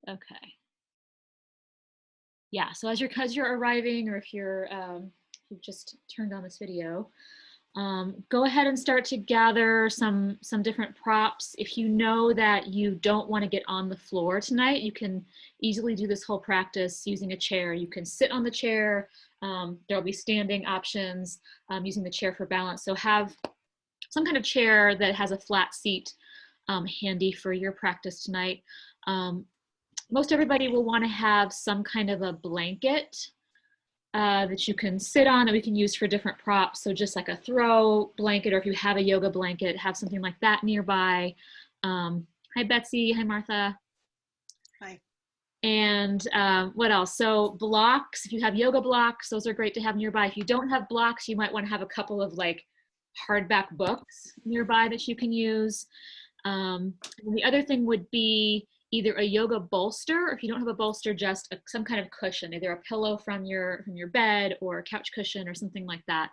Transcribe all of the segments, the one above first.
Okay. Yeah, so as you're arriving, or if you've just turned on this video, go ahead and start to gather some different props. If you know that you don't want to get on the floor tonight, you can easily do this whole practice using a chair. You can sit on the chair. There'll be standing options, using the chair for balance. So have some kind of chair that has a flat seat handy for your practice tonight. Most everybody will want to have some kind of a blanket that you can sit on that we can use for different props. So just like a throw blanket, or if you have a yoga blanket, have something like that nearby. Hi, Betsy. Hi, Martha. Hi. And what else? So blocks, if you have yoga blocks, those are great to have nearby. If you don't have blocks, you might want to have a couple of like hardback books nearby that you can use. And the other thing would be either a yoga bolster, or if you don't have a bolster, just some kind of cushion, either a pillow from your bed or a couch cushion or something like that.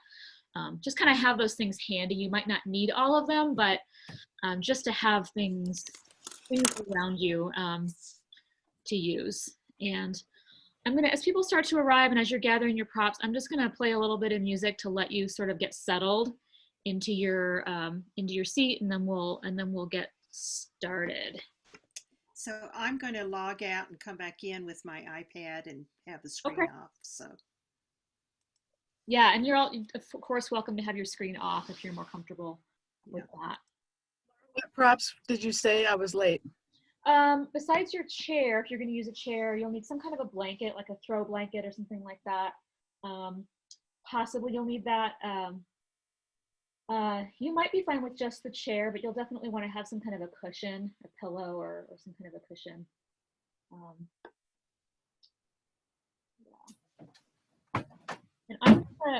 Just kind of have those things handy. You might not need all of them, but just to have things around you to use. And I'm gonna, as people start to arrive and as you're gathering your props, I'm just gonna play a little bit of music to let you sort of get settled into your seat, and then we'll get started. So I'm going to log out and come back in with my iPad and have the screen Okay. off. So Yeah, and you're all, of course, welcome to have your screen off if you're more comfortable with that. What props did you say? I was late. Besides your chair, if you're going to use a chair, you'll need some kind of a blanket, like a throw blanket or something like that. Possibly you'll need that. You might be fine with just the chair, but you'll definitely want to have some kind of a cushion, a pillow, or some kind of a cushion. Yeah. And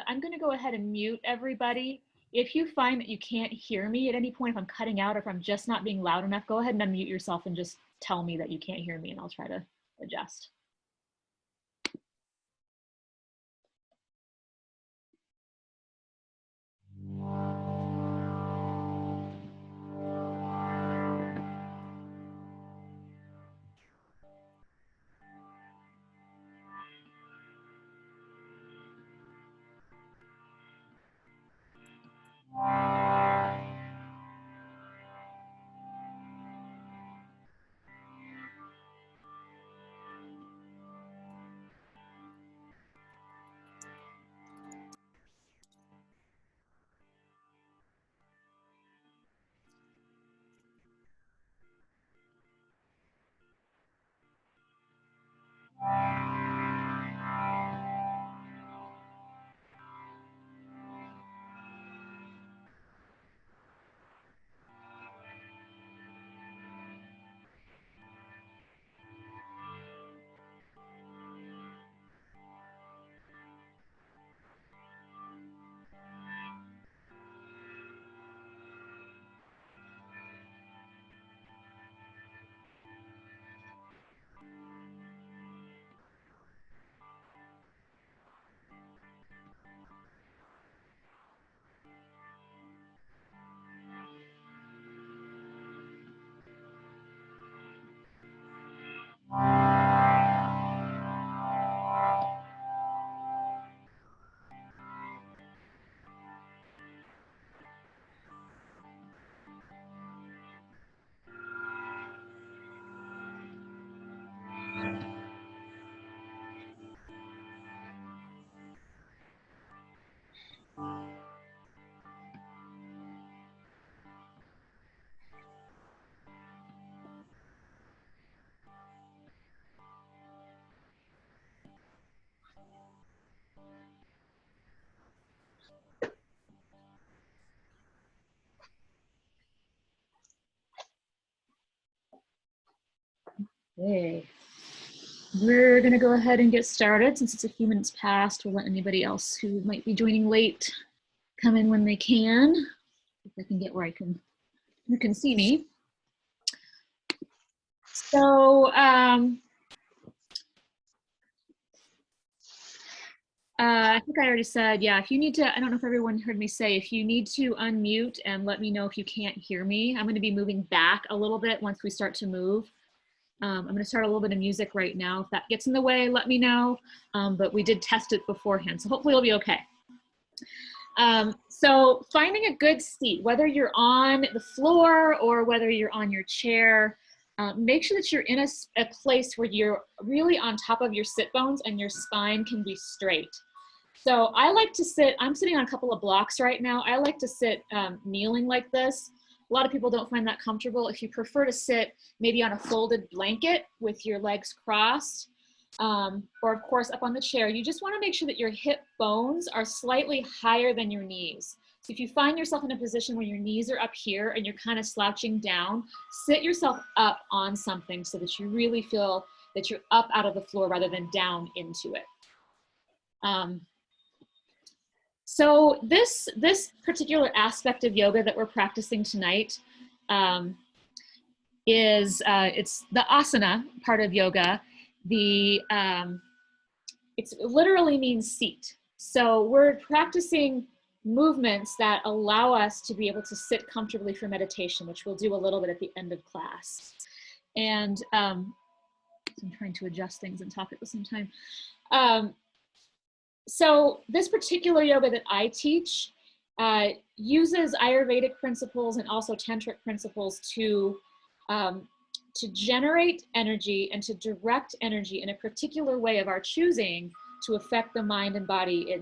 I'm gonna go ahead and mute everybody. If you find that you can't hear me at any point, if I'm cutting out or if I'm just not being loud enough, go ahead and unmute yourself and just tell me that you can't hear me, and I'll try to adjust. Okay. We're going to go ahead and get started. Since it's a few minutes past, we'll let anybody else who might be joining late come in when they can. If I can get where you can see me. So I think I already said, yeah, if you need to, I don't know if everyone heard me say, if you need to unmute and let me know if you can't hear me. I'm going to be moving back a little bit once we start to move. I'm going to start a little bit of music right now. If that gets in the way, let me know. But we did test it beforehand, so hopefully it'll be okay. So finding a good seat, whether you're on the floor or whether you're on your chair, make sure that you're in a place where you're really on top of your sit bones and your spine can be straight. So I like to sit, I'm sitting on a couple of blocks right now. I like to sit kneeling like this. A lot of people don't find that comfortable. If you prefer to sit maybe on a folded blanket with your legs crossed, or of course up on the chair, you just want to make sure that your hip bones are slightly higher than your knees. So if you find yourself in a position where your knees are up here and you're kind of slouching down, sit yourself up on something so that you really feel that you're up out of the floor rather than down into it. So this particular aspect of yoga that we're practicing tonight is it's the asana part of yoga. It literally means seat. So we're practicing movements that allow us to be able to sit comfortably for meditation, which we'll do a little bit at the end of class. And I'm trying to adjust things and talk at the same time. So this particular yoga that I teach uses Ayurvedic principles and also Tantric principles to generate energy and to direct energy in a particular way of our choosing to affect the mind and body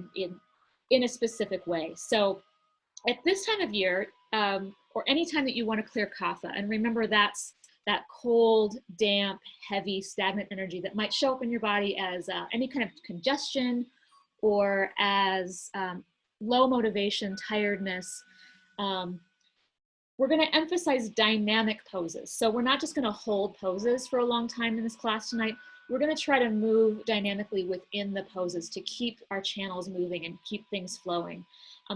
in a specific way. So at this time of year, or any time that you want to clear kapha, and remember that's that cold, damp, heavy, stagnant energy that might show up in your body as any kind of congestion, or as low motivation, tiredness. We're going to emphasize dynamic poses. So we're not just going to hold poses for a long time in this class tonight. We're going to try to move dynamically within the poses to keep our channels moving and keep things flowing.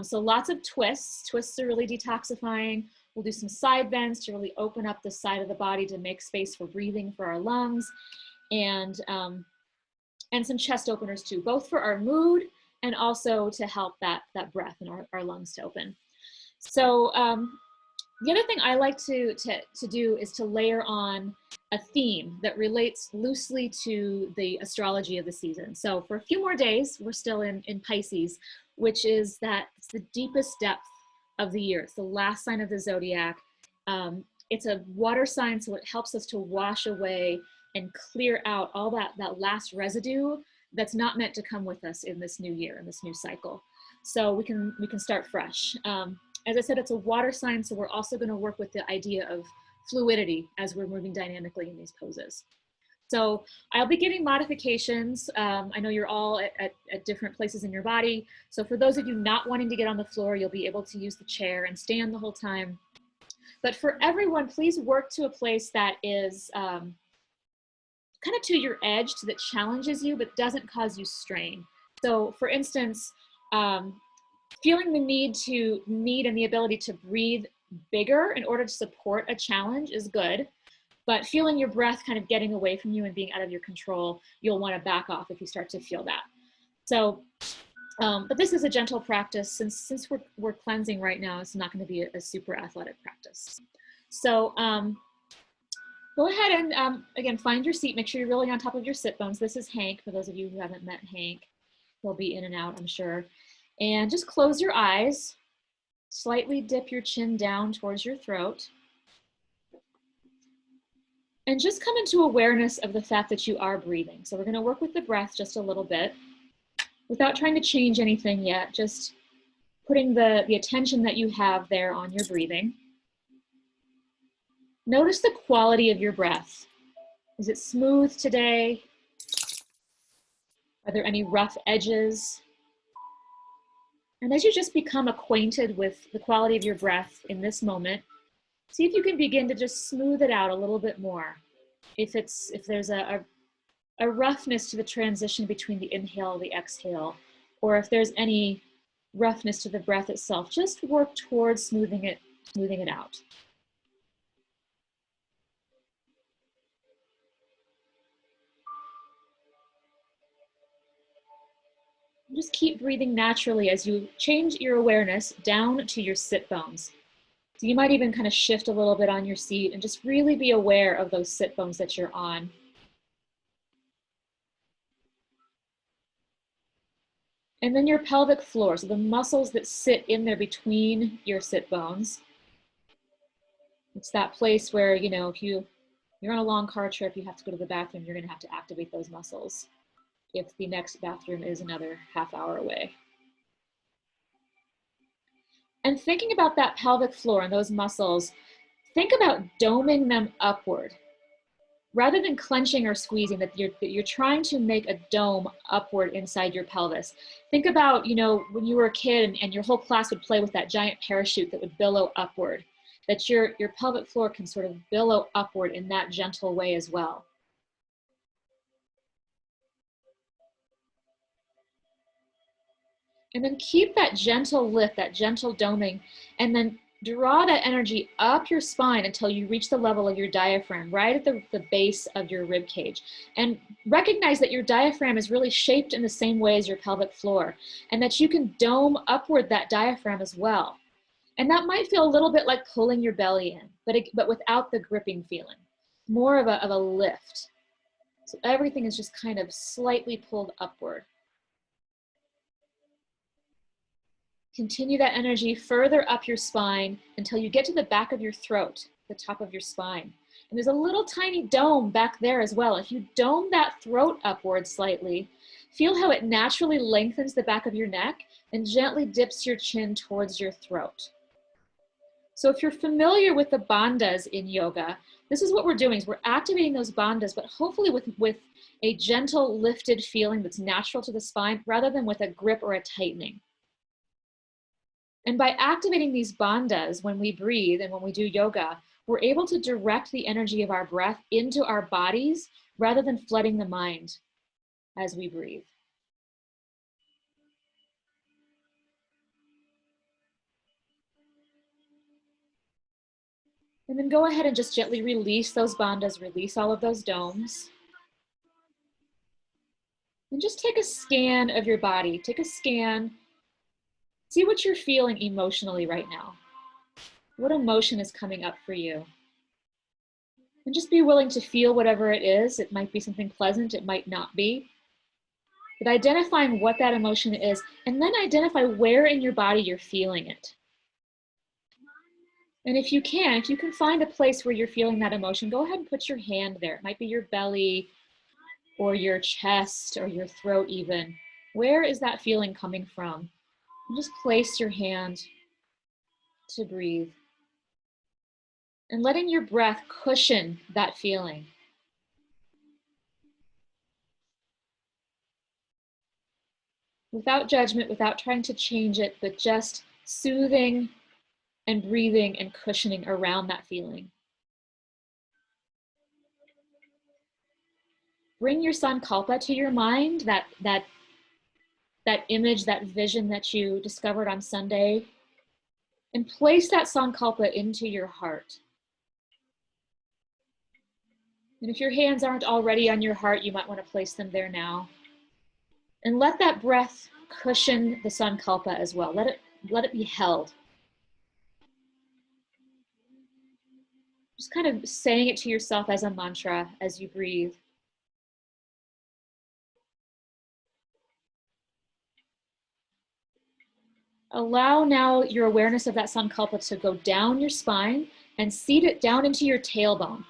So lots of twists. Twists are really detoxifying. We'll do some side bends to really open up the side of the body to make space for breathing for our lungs. And some chest openers too, both for our mood and also to help that breath in our lungs to open. So the other thing I like to do is to layer on a theme that relates loosely to the astrology of the season. So for a few more days, we're still in Pisces, which is that it's the deepest depth of the year. It's the last sign of the zodiac. It's a water sign, so it helps us to wash away and clear out all that last residue that's not meant to come with us in this new year, in this new cycle. So we can start fresh. As I said, it's a water sign, so we're also going to work with the idea of fluidity as we're moving dynamically in these poses. So I'll be giving modifications. I know you're all at different places in your body. So for those of you not wanting to get on the floor, you'll be able to use the chair and stand the whole time. But for everyone, please work to a place that is kind of to your edge, that challenges you, but doesn't cause you strain. So for instance, feeling the need and the ability to breathe bigger in order to support a challenge is good, but feeling your breath kind of getting away from you and being out of your control, you'll want to back off if you start to feel that. So, but this is a gentle practice. Since we're cleansing right now, it's not going to be a super athletic practice. So go ahead and, again, find your seat. Make sure you're really on top of your sit bones. This is Hank, for those of you who haven't met Hank. He'll be in and out, I'm sure. And just close your eyes. Slightly dip your chin down towards your throat. And just come into awareness of the fact that you are breathing. So we're going to work with the breath just a little bit without trying to change anything yet, just putting the attention that you have there on your breathing. Notice the quality of your breath. Is it smooth today? Are there any rough edges? And as you just become acquainted with the quality of your breath in this moment, see if you can begin to just smooth it out a little bit more. If there's a roughness to the transition between the inhale and the exhale, or if there's any roughness to the breath itself, just work towards smoothing it out. Just keep breathing naturally as you change your awareness down to your sit bones. So you might even kind of shift a little bit on your seat and just really be aware of those sit bones that you're on. And then your pelvic floor, so the muscles that sit in there between your sit bones. It's that place where, you know, if you're on a long car trip, you have to go to the bathroom, you're gonna have to activate those muscles if the next bathroom is another half hour away. And thinking about that pelvic floor and those muscles, think about doming them upward. Rather than clenching or squeezing, that you're trying to make a dome upward inside your pelvis. Think about, you know, when you were a kid and your whole class would play with that giant parachute that would billow upward, that your pelvic floor can sort of billow upward in that gentle way as well. And then keep that gentle lift, that gentle doming, and then draw that energy up your spine until you reach the level of your diaphragm, right at the base of your rib cage. And recognize that your diaphragm is really shaped in the same way as your pelvic floor, and that you can dome upward that diaphragm as well. And that might feel a little bit like pulling your belly in, but without the gripping feeling, more of a lift. So everything is just kind of slightly pulled upward. Continue that energy further up your spine until you get to the back of your throat, the top of your spine. And there's a little tiny dome back there as well. If you dome that throat upward slightly, feel how it naturally lengthens the back of your neck and gently dips your chin towards your throat. So if you're familiar with the bandhas in yoga, this is what we're doing, is we're activating those bandhas, but hopefully with a gentle lifted feeling that's natural to the spine rather than with a grip or a tightening. And by activating these bandhas when we breathe and when we do yoga, we're able to direct the energy of our breath into our bodies rather than flooding the mind as we breathe. And then go ahead and just gently release those bandhas, release all of those domes. And just take a scan of your body. Take a scan. See what you're feeling emotionally right now. What emotion is coming up for you? And just be willing to feel whatever it is. It might be something pleasant, it might not be. But identifying what that emotion is, and then identify where in your body you're feeling it. And if you can find a place where you're feeling that emotion, go ahead and put your hand there. It might be your belly or your chest or your throat even. Where is that feeling coming from? And just place your hand to breathe. And letting your breath cushion that feeling. Without judgment, without trying to change it, but just soothing and breathing and cushioning around that feeling. Bring your Sankalpa to your mind, that image, that vision that you discovered on Sunday, and place that Sankalpa into your heart. And if your hands aren't already on your heart, you might want to place them there now. And let that breath cushion the Sankalpa as well. Let it be held. Just kind of saying it to yourself as a mantra as you breathe. Allow now your awareness of that Sankalpa to go down your spine and seed it down into your tailbone.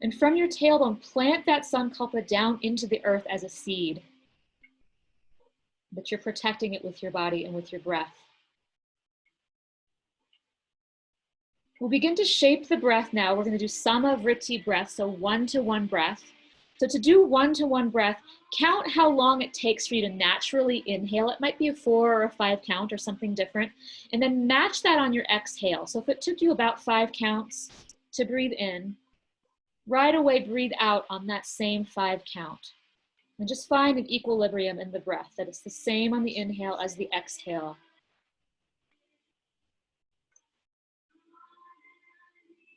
And from your tailbone, plant that Sankalpa down into the earth as a seed. But you're protecting it with your body and with your breath. We'll begin to shape the breath now. We're going to do Samavriti breath, so 1-to-1 breath. So to do 1-to-1 breath, count how long it takes for you to naturally inhale. It might be a 4 or a 5 count or something different. And then match that on your exhale. So if it took you about 5 counts to breathe in, right away breathe out on that same 5 count. And just find an equilibrium in the breath, that it's the same on the inhale as the exhale.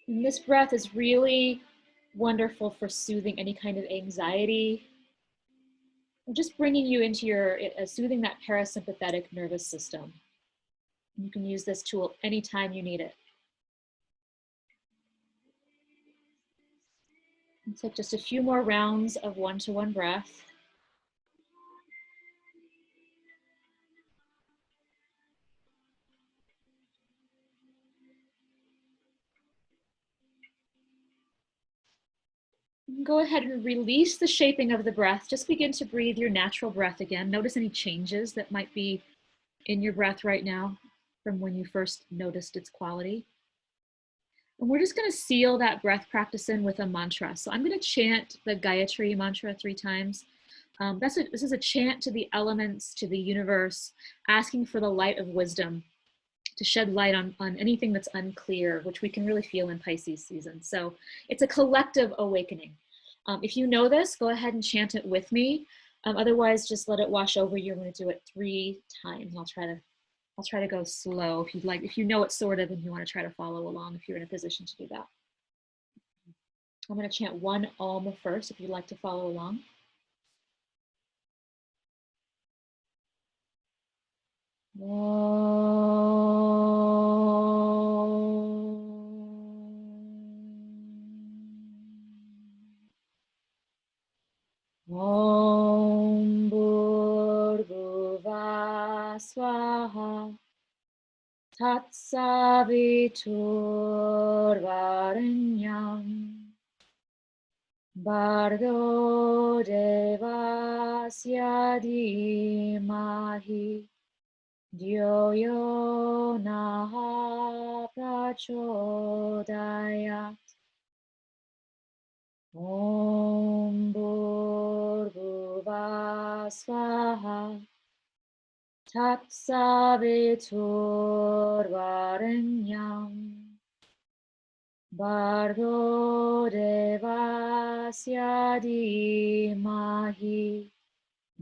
And this breath is really wonderful for soothing any kind of anxiety, We're just bringing you into your, soothing that parasympathetic nervous system. You can use this tool anytime you need it. And take just a few more rounds of one-to-one breath. Go ahead and release the shaping of the breath. Just begin to breathe your natural breath again. Notice any changes that might be in your breath right now from when you first noticed its quality. And we're just going to seal that breath practice in with a mantra. So I'm going to chant the Gayatri mantra 3 times. This is a chant to the elements, to the universe, asking for the light of wisdom to shed light on anything that's unclear, which we can really feel in Pisces season. So it's a collective awakening. If you know this, go ahead and chant it with me. Otherwise, just let it wash over you. I'm going to do it 3 times. I'll try to go slow if you'd like. If you know it sort of and you want to try to follow along, if you're in a position to do that. I'm going to chant 1 Om first if you'd like to follow along. Om Bhurbhuva Swaha Tatsaviturvarenyam Bhargo Devasya Dhimahi Dhyo Yo Naha Prachodayat. Om Bhurbhuva Swaha Tatsaviturvarenyam Bhargo Devasya Dhimahi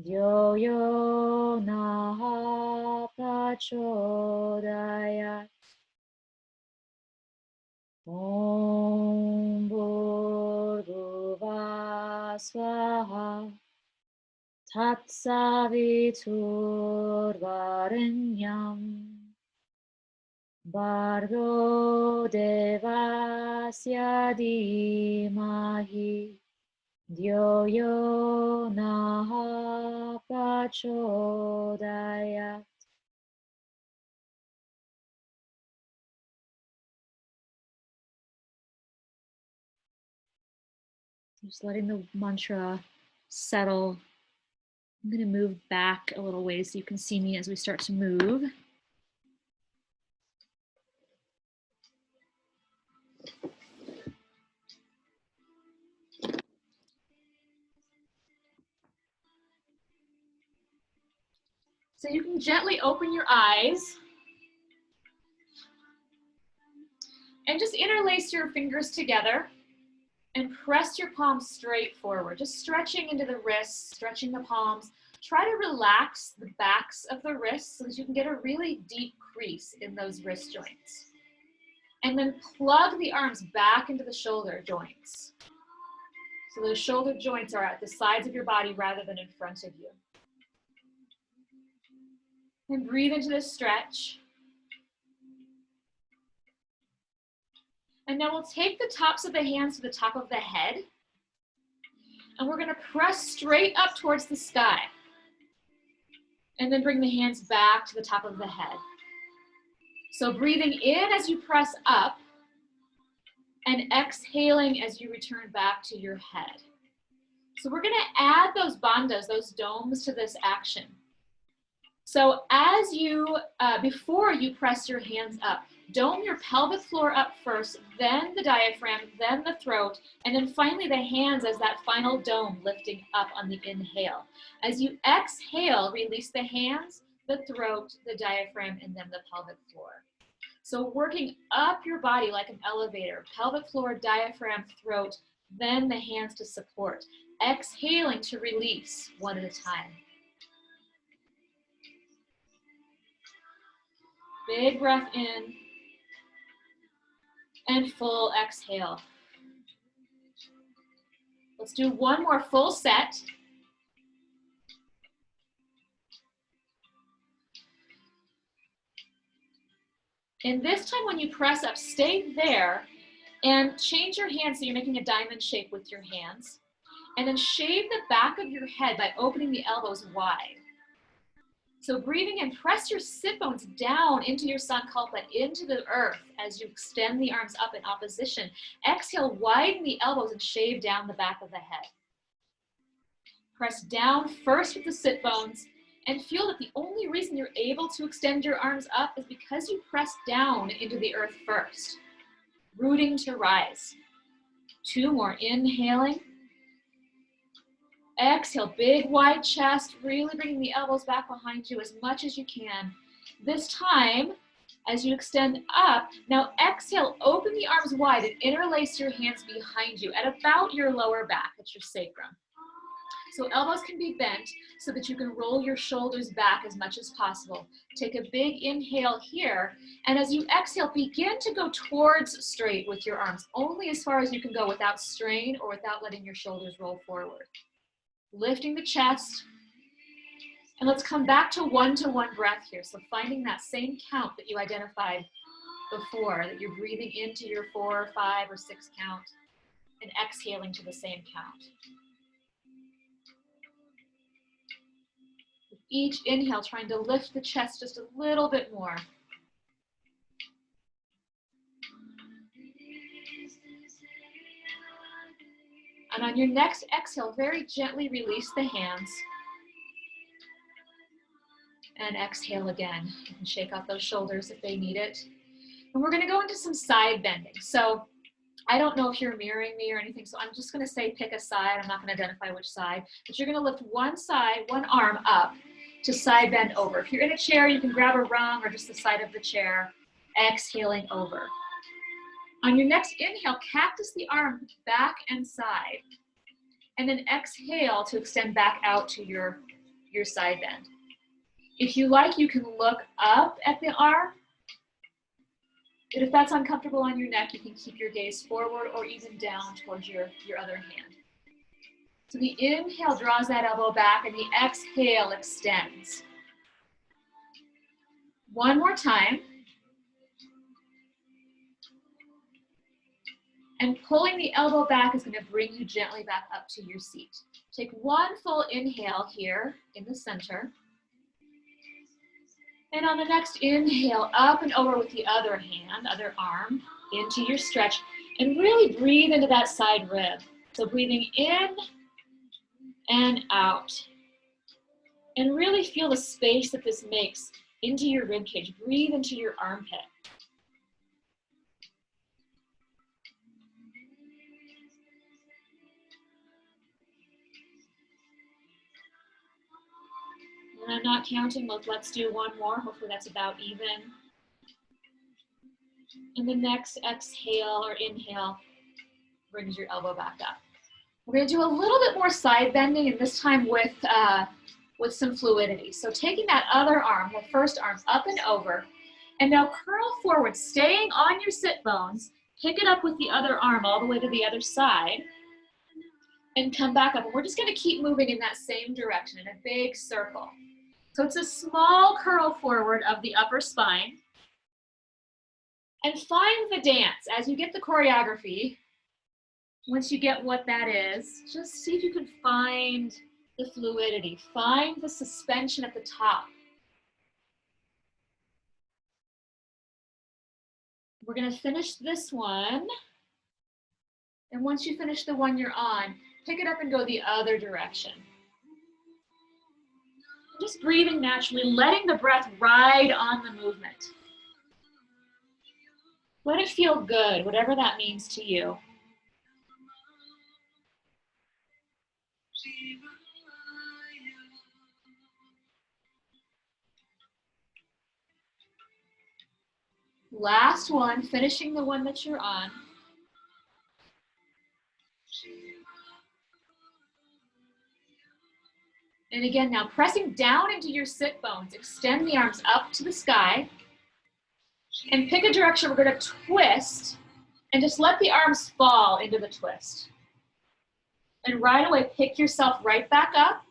Dhyo Yo Naha Prachodayat. Om Bhurbhuva Swaha Tatsaviturvarenyam Bhargo Devasya Dhimahi Dhyo Yo Naha Prachodayat. Just letting the mantra settle. I'm going to move back a little ways so you can see me as we start to move. So you can gently open your eyes and just interlace your fingers together and press your palms straight forward, just stretching into the wrists, stretching the palms. Try to relax the backs of the wrists so that you can get a really deep crease in those wrist joints. And then plug the arms back into the shoulder joints. So those shoulder joints are at the sides of your body rather than in front of you. And breathe into this stretch. And now we'll take the tops of the hands to the top of the head. And we're going to press straight up towards the sky. And then bring the hands back to the top of the head. So breathing in as you press up and exhaling as you return back to your head. So we're going to add those bandhas, those domes to this action. So as you, before you press your hands up, dome your pelvic floor up first, then the diaphragm, then the throat, and then finally the hands as that final dome lifting up on the inhale. As you exhale, release the hands, the throat, the diaphragm, and then the pelvic floor. So working up your body like an elevator, pelvic floor, diaphragm, throat, then the hands to support. Exhaling to release one at a time. Big breath in and full exhale. Let's do one more full set. And this time when you press up, stay there and change your hands so you're making a diamond shape with your hands. And then shave the back of your head by opening the elbows wide. So breathing in, press your sit bones down into your sankalpa, into the earth as you extend the arms up in opposition. Exhale, widen the elbows and shave down the back of the head. Press down first with the sit bones and feel that the only reason you're able to extend your arms up is because you press down into the earth first. Rooting to rise. 2 more, inhaling. Exhale, big wide chest, really bringing the elbows back behind you as much as you can. This time, as you extend up, now exhale, open the arms wide and interlace your hands behind you at about your lower back, at your sacrum. So elbows can be bent so that you can roll your shoulders back as much as possible. Take a big inhale here, and as you exhale, begin to go towards straight with your arms, only as far as you can go without strain or without letting your shoulders roll forward. Lifting the chest, and let's come back to one-to-one breath here. So finding that same count that you identified before, that you're breathing into your 4, 5, or 6 count, and exhaling to the same count. With each inhale, trying to lift the chest just a little bit more. And on your next exhale, very gently release the hands. And exhale again. You can shake out those shoulders if they need it. And we're gonna go into some side bending. So I don't know if you're mirroring me or anything, so I'm just gonna say pick a side. I'm not gonna identify which side, but you're gonna lift one side, one arm up to side bend over. If you're in a chair, you can grab a rung or just the side of the chair, exhaling over. On your next inhale, cactus the arm back and side. And then exhale to extend back out to your side bend. If you like, you can look up at the arm. And if that's uncomfortable on your neck, you can keep your gaze forward or even down towards your other hand. So the inhale draws that elbow back and the exhale extends. One more time. And pulling the elbow back is going to bring you gently back up to your seat. Take one full inhale here in the center. And on the next inhale, up and over with the other hand, other arm, into your stretch. And really breathe into that side rib. So breathing in and out. And really feel the space that this makes into your rib cage. Breathe into your armpit. And I'm not counting, let's do one more. Hopefully that's about even. And the next exhale or inhale brings your elbow back up. We're gonna do a little bit more side bending, and this time with some fluidity. So taking that other arm, the first arm, up and over, and now curl forward, staying on your sit bones, pick it up with the other arm all the way to the other side, and come back up. And we're just gonna keep moving in that same direction in a big circle. So it's a small curl forward of the upper spine. And find the dance. As you get the choreography, once you get what that is, just see if you can find the fluidity. Find the suspension at the top. We're gonna finish this one. And once you finish the one you're on, pick it up and go the other direction. Just breathing naturally, letting the breath ride on the movement. Let it feel good, whatever that means to you. Last one, finishing the one that you're on. And again, now pressing down into your sit bones, extend the arms up to the sky, and pick a direction. We're going to twist, and just let the arms fall into the twist. And right away, pick yourself right back up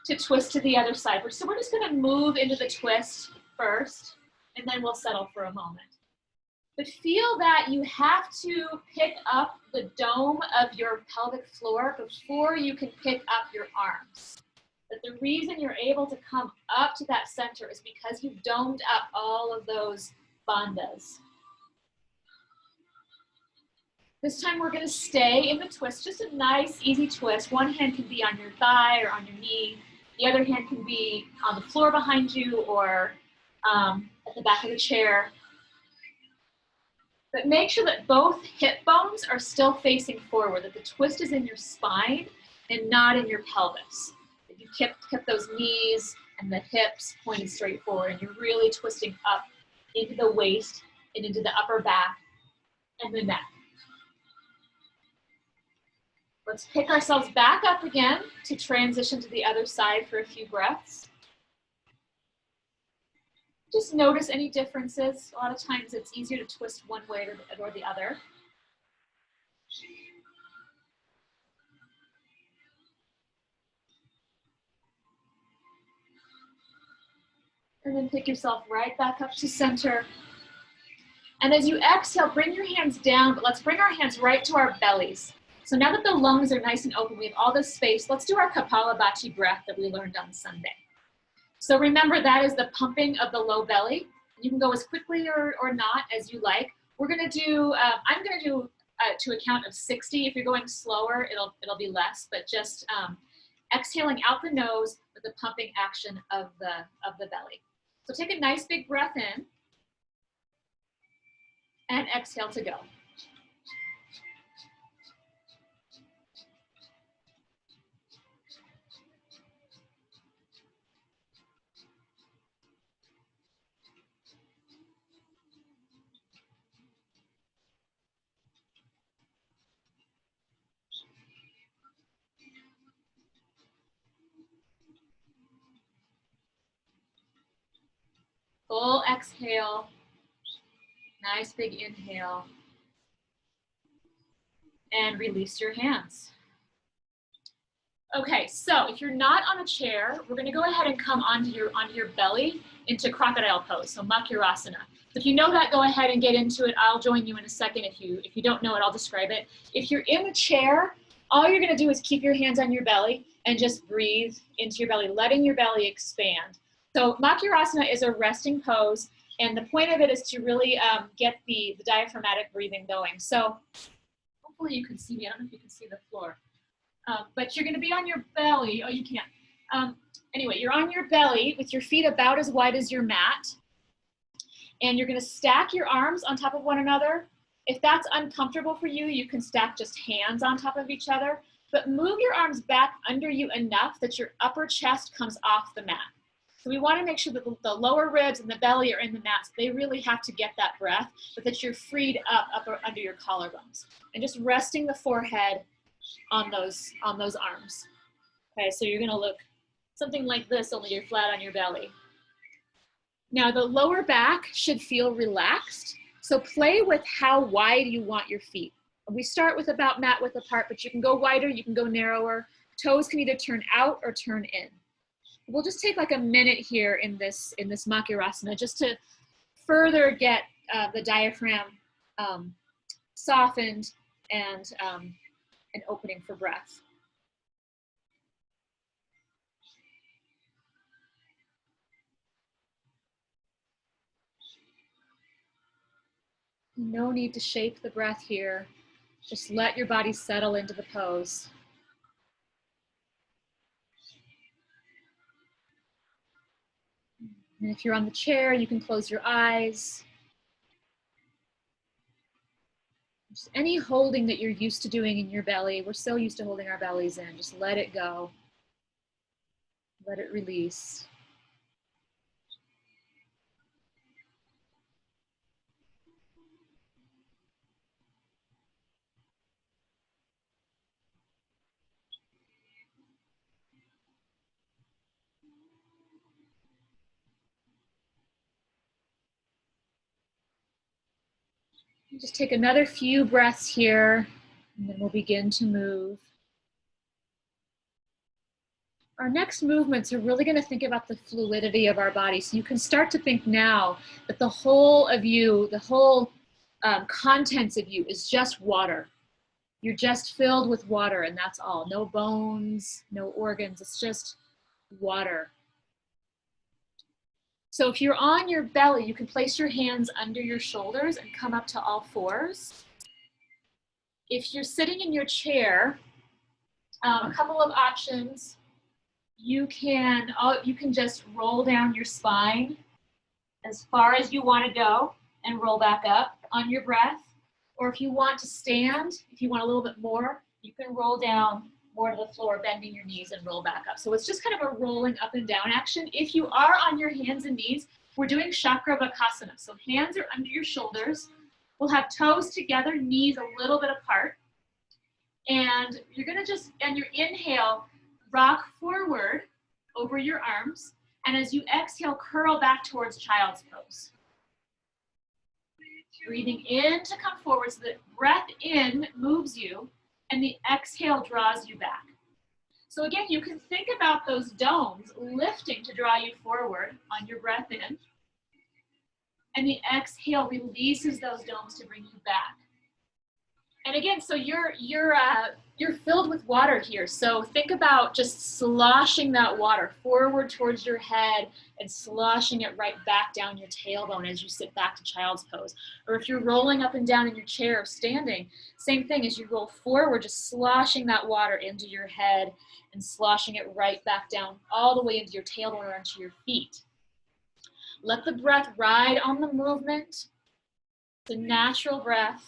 to twist to the other side. So we're just going to move into the twist first, and then we'll settle for a moment. But feel that you have to pick up the dome of your pelvic floor before you can pick up your arms. That the reason you're able to come up to that center is because you've domed up all of those bandhas. This time we're going to stay in the twist, just a nice, easy twist. One hand can be on your thigh or on your knee. The other hand can be on the floor behind you or at the back of the chair. But make sure that both hip bones are still facing forward, that the twist is in your spine and not in your pelvis. That you kept those knees and the hips pointed straight forward, and you're really twisting up into the waist and into the upper back and the neck. Let's pick ourselves back up again to transition to the other side for a few breaths. Just notice any differences. A lot of times it's easier to twist one way or the other. And then pick yourself right back up to center. And as you exhale, bring your hands down, but let's bring our hands right to our bellies. So now that the lungs are nice and open, we have all this space, let's do our Kapalabhati breath that we learned on Sunday. So remember, that is the pumping of the low belly. You can go as quickly or not as you like. We're gonna do, I'm gonna do to a count of 60. If you're going slower, it'll be less, but just exhaling out the nose with the pumping action of the belly. So take a nice big breath in and exhale to go. Full exhale, nice big inhale, and release your hands. Okay, so if you're not on a chair, we're gonna go ahead and come onto your belly into crocodile pose, so Makyurasana. So if you know that, go ahead and get into it. I'll join you in a second. If you don't know it, I'll describe it. If you're in a chair, all you're gonna do is keep your hands on your belly and just breathe into your belly, letting your belly expand. So Makyurasana is a resting pose, and the point of it is to really get the diaphragmatic breathing going. So hopefully you can see me. I don't know if you can see the floor. But you're gonna be on your belly. Oh, you can't. Anyway, you're on your belly with your feet about as wide as your mat. And you're gonna stack your arms on top of one another. If that's uncomfortable for you, you can stack just hands on top of each other. But move your arms back under you enough that your upper chest comes off the mat. So we wanna make sure that the lower ribs and the belly are in the mat. So they really have to get that breath, but that you're freed up under your collarbones. And just resting the forehead on those arms. Okay, so you're gonna look something like this, only you're flat on your belly. Now the lower back should feel relaxed, so play with how wide you want your feet. We start with about mat width apart, but you can go wider, you can go narrower. Toes can either turn out or turn in. We'll just take like a minute here in this Makyurasana just to further get the diaphragm softened and an opening for breath. No need to shape the breath here. Just let your body settle into the pose. And if you're on the chair, you can close your eyes. Just any holding that you're used to doing in your belly, we're so used to holding our bellies in, just let it go. Let it release. Just take another few breaths here, and then we'll begin to move. Our next movements are really going to think about the fluidity of our body. So you can start to think now that the whole of you, the whole contents of you is just water. You're just filled with water, and that's all. No bones, no organs, it's just water. So if you're on your belly, you can place your hands under your shoulders and come up to all fours. If you're sitting in your chair, a couple of options. You can just roll down your spine as far as you want to go and roll back up on your breath. Or if you want to stand, if you want a little bit more, you can roll down more to the floor, bending your knees and roll back up. So it's just kind of a rolling up and down action. If you are on your hands and knees, we're doing Chakravarkasana. So hands are under your shoulders. We'll have toes together, knees a little bit apart. And you're gonna and your inhale, rock forward over your arms. And as you exhale, curl back towards child's pose. Breathing in to come forward, so that breath in moves you and the exhale draws you back. So again, you can think about those domes lifting to draw you forward on your breath in. And the exhale releases those domes to bring you back. And again, so you're filled with water here. So think about just sloshing that water forward towards your head and sloshing it right back down your tailbone as you sit back to child's pose. Or if you're rolling up and down in your chair or standing, same thing, as you roll forward, just sloshing that water into your head and sloshing it right back down all the way into your tailbone or into your feet. Let the breath ride on the movement, the natural breath.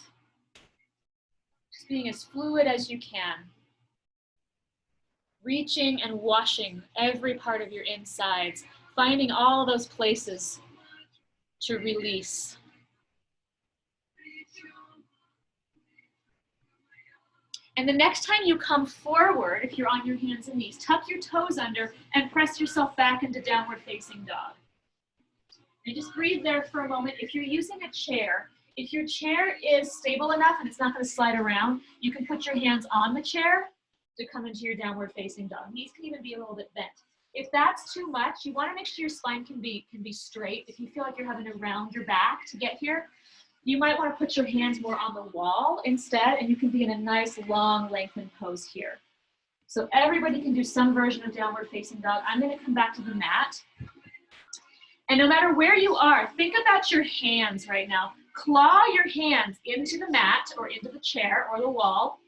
Just being as fluid as you can. Reaching and washing every part of your insides, finding all those places to release. And the next time you come forward, if you're on your hands and knees, tuck your toes under and press yourself back into downward facing dog. And just breathe there for a moment. If you're using a chair, if your chair is stable enough and it's not going to slide around, you can put your hands on the chair to come into your downward facing dog. Knees can even be a little bit bent. If that's too much, you want to make sure your spine can be straight. If you feel like you're having to round your back to get here, you might want to put your hands more on the wall instead, and you can be in a nice long lengthened pose here. So everybody can do some version of downward facing dog. I'm going to come back to the mat. And no matter where you are, think about your hands right now. Claw your hands into the mat or into the chair or the wall,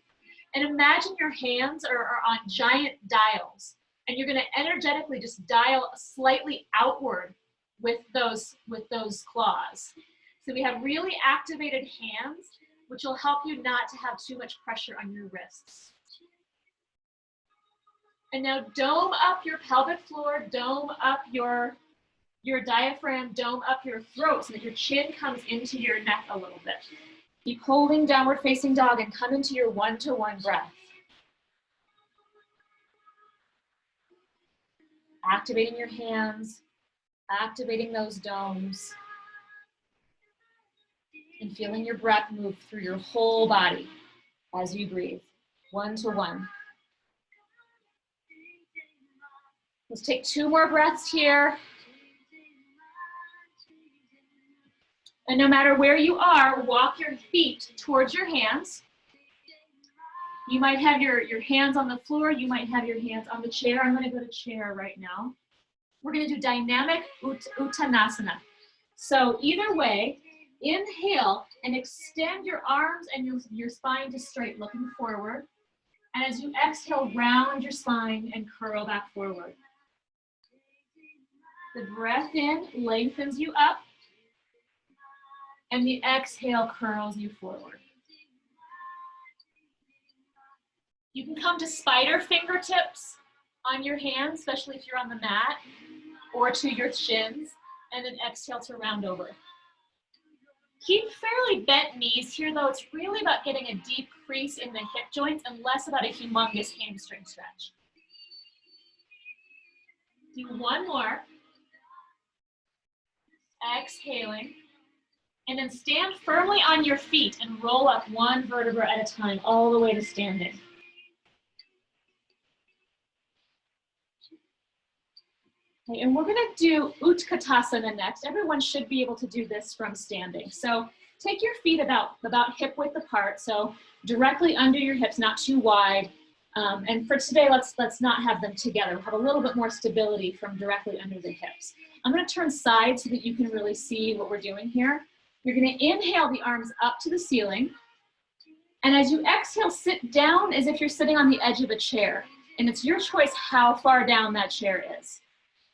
and imagine your hands are on giant dials, and you're going to energetically just dial slightly outward with those claws. So we have really activated hands, which will help you not to have too much pressure on your wrists. And now dome up your pelvic floor, dome up your diaphragm, dome up your throat so that your chin comes into your neck a little bit. Keep holding downward facing dog and come into your one-to-one breath. Activating your hands, activating those domes, and feeling your breath move through your whole body as you breathe, one-to-one. Let's take 2 more breaths here. And no matter where you are, walk your feet towards your hands. You might have your hands on the floor. You might have your hands on the chair. I'm going to go to chair right now. We're going to do dynamic uttanasana. So either way, inhale and extend your arms and your spine to straight, looking forward. And as you exhale, round your spine and curl back forward. The breath in lengthens you up, and the exhale curls you forward. You can come to spider fingertips on your hands, especially if you're on the mat, or to your shins, and then exhale to round over. Keep fairly bent knees here, though. It's really about getting a deep crease in the hip joints and less about a humongous hamstring stretch. Do 1 more. Exhaling. And then stand firmly on your feet and roll up 1 vertebra at a time, all the way to standing. Okay, and we're gonna do Utkatasana next. Everyone should be able to do this from standing. So take your feet about hip width apart, so directly under your hips, not too wide. And for today, let's not have them together. Have a little bit more stability from directly under the hips. I'm gonna turn side so that you can really see what we're doing here. You're gonna inhale the arms up to the ceiling. And as you exhale, sit down as if you're sitting on the edge of a chair. And it's your choice how far down that chair is.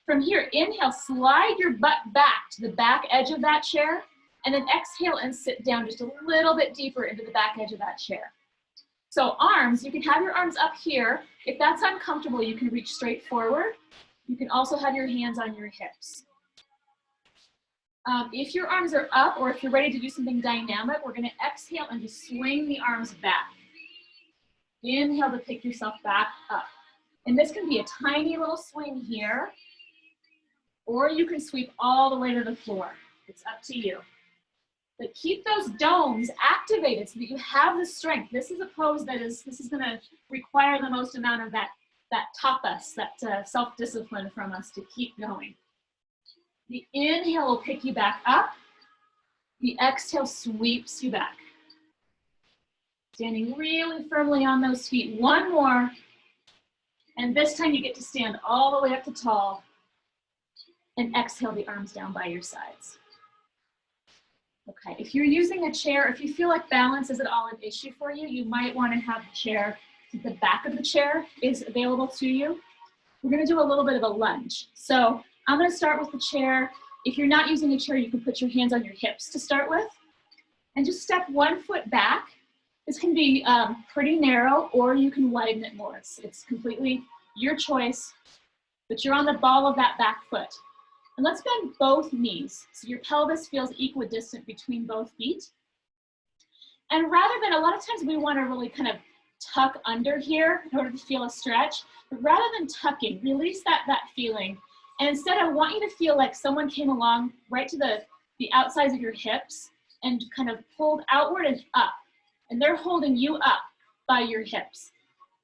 From here, inhale, slide your butt back to the back edge of that chair, and then exhale and sit down just a little bit deeper into the back edge of that chair. So arms, you can have your arms up here. If that's uncomfortable, you can reach straight forward. You can also have your hands on your hips. If your arms are up, or if you're ready to do something dynamic, we're gonna exhale and just swing the arms back. Inhale to pick yourself back up. And this can be a tiny little swing here, or you can sweep all the way to the floor. It's up to you. But keep those domes activated so that you have the strength. This is a pose this is gonna require the most amount of that tapas, that self-discipline from us to keep going. The inhale will pick you back up. The exhale sweeps you back. Standing really firmly on those feet. One more. And this time you get to stand all the way up to tall. And exhale the arms down by your sides. Okay, if you're using a chair, if you feel like balance is at all an issue for you, you might want to have the chair, the back of the chair is available to you. We're going to do a little bit of a lunge. So I'm going to start with the chair. If you're not using a chair, you can put your hands on your hips to start with. And just step 1 foot back. This can be pretty narrow, or you can widen it more. It's completely your choice, but you're on the ball of that back foot. And let's bend both knees so your pelvis feels equidistant between both feet. And rather than, a lot of times we want to really kind of tuck under here in order to feel a stretch, but rather than tucking, release that feeling. And instead, I want you to feel like someone came along right to the outsides of your hips and kind of pulled outward and up. And they're holding you up by your hips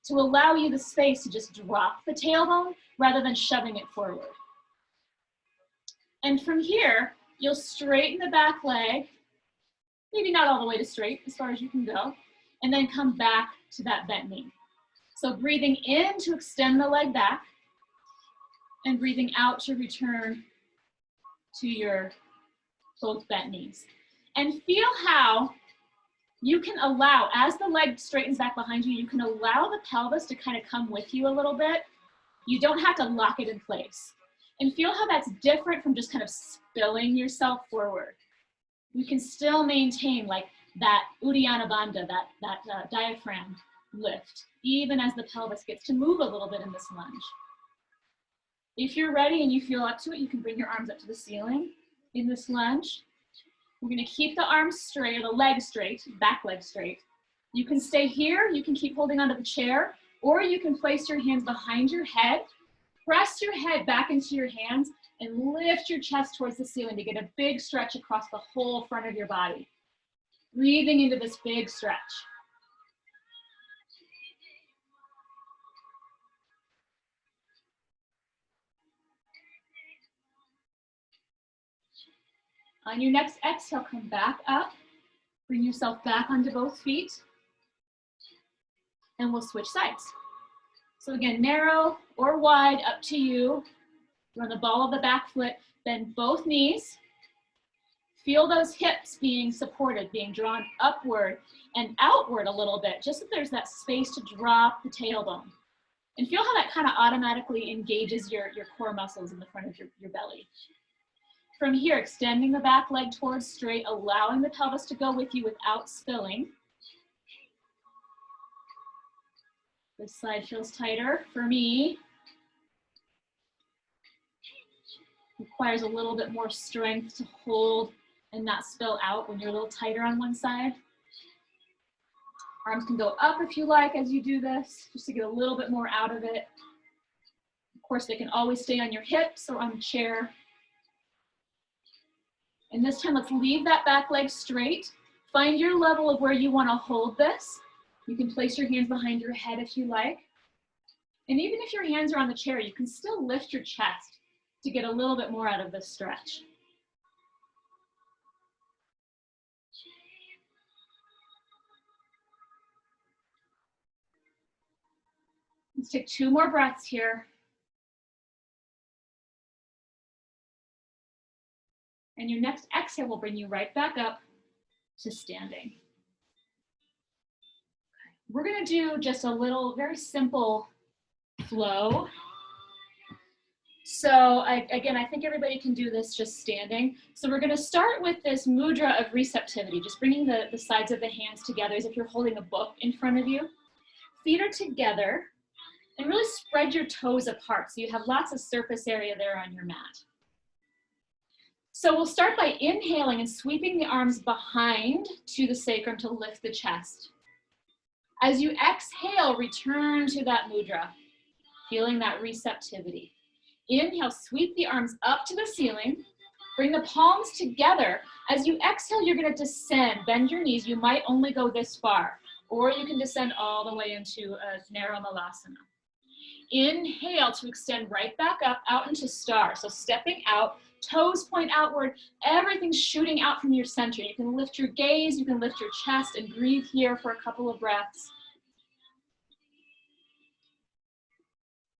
to allow you the space to just drop the tailbone rather than shoving it forward. And from here, you'll straighten the back leg, maybe not all the way to straight, as far as you can go, and then come back to that bent knee. So breathing in to extend the leg back, and breathing out to return to your both bent knees. And feel how you can allow, as the leg straightens back behind you, you can allow the pelvis to kind of come with you a little bit. You don't have to lock it in place. And feel how that's different from just kind of spilling yourself forward. You can still maintain like that Uddiyana Bandha, that diaphragm lift, even as the pelvis gets to move a little bit in this lunge. If you're ready and you feel up to it, you can bring your arms up to the ceiling in this lunge. We're gonna keep the arms straight, or the legs straight, back leg straight. You can stay here, you can keep holding onto the chair, or you can place your hands behind your head, press your head back into your hands, and lift your chest towards the ceiling to get a big stretch across the whole front of your body. Breathing into this big stretch. On your next exhale, come back up. Bring yourself back onto both feet. And we'll switch sides. So again, narrow or wide, up to you. You're on the ball of the back foot. Bend both knees. Feel those hips being supported, being drawn upward and outward a little bit, just so there's that space to drop the tailbone. And feel how that kind of automatically engages your core muscles in the front of your belly. From here, extending the back leg towards straight, allowing the pelvis to go with you without spilling. This side feels tighter for me. Requires a little bit more strength to hold and not spill out when you're a little tighter on one side. Arms can go up if you like as you do this, just to get a little bit more out of it. Of course, they can always stay on your hips or on the chair. And this time, let's leave that back leg straight. Find your level of where you want to hold this. You can place your hands behind your head if you like. And even if your hands are on the chair, you can still lift your chest. to get a little bit more out of this stretch. Let's take 2 more breaths here. And your next exhale will bring you right back up to standing. Okay. We're gonna do just a little, very simple flow. So again, I think everybody can do this just standing. So we're gonna start with this mudra of receptivity, just bringing the sides of the hands together as if you're holding a book in front of you. Feet are together, and really spread your toes apart so you have lots of surface area there on your mat. So we'll start by inhaling and sweeping the arms behind to the sacrum to lift the chest. As you exhale, return to that mudra, feeling that receptivity. Inhale, sweep the arms up to the ceiling. Bring the palms together. As you exhale, you're going to descend. Bend your knees. You might only go this far, or you can descend all the way into a narrow malasana. Inhale to extend right back up, out into star. So stepping out, toes point outward, everything's shooting out from your center. You can lift your gaze, you can lift your chest, and breathe here for a couple of breaths.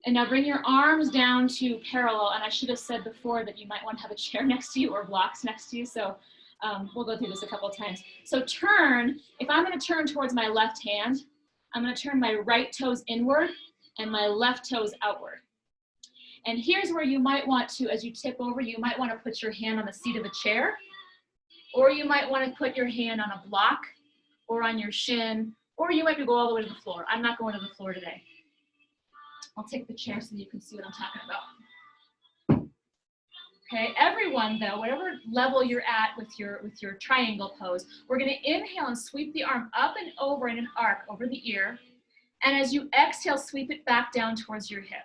And now bring your arms down to parallel. And I should have said before that you might want to have a chair next to you or blocks next to you. So we'll go through this a couple of times. So turn, if I'm going to turn towards my left hand, I'm going to turn my right toes inward and my left toes outward. And here's where you might want to, as you tip over, you might want to put your hand on the seat of a chair, or you might want to put your hand on a block or on your shin, or you might go all the way to the floor. I'm not going to the floor today. I'll take the chair so you can see what I'm talking about. Okay, everyone though, whatever level you're at with your triangle pose, we're going to inhale and sweep the arm up and over in an arc over the ear. And as you exhale, sweep it back down towards your hip.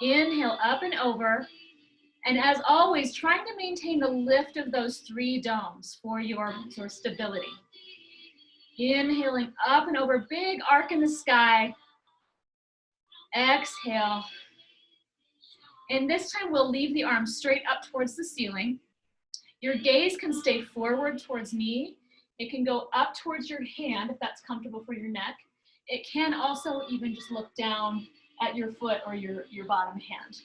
Inhale up and over. And as always, trying to maintain the lift of those 3 domes for your stability. Inhaling up and over, big arc in the sky. Exhale. And this time we'll leave the arms straight up towards the ceiling. Your gaze can stay forward towards me. It can go up towards your hand if that's comfortable for your neck. It can also even just look down at your foot or your bottom hand.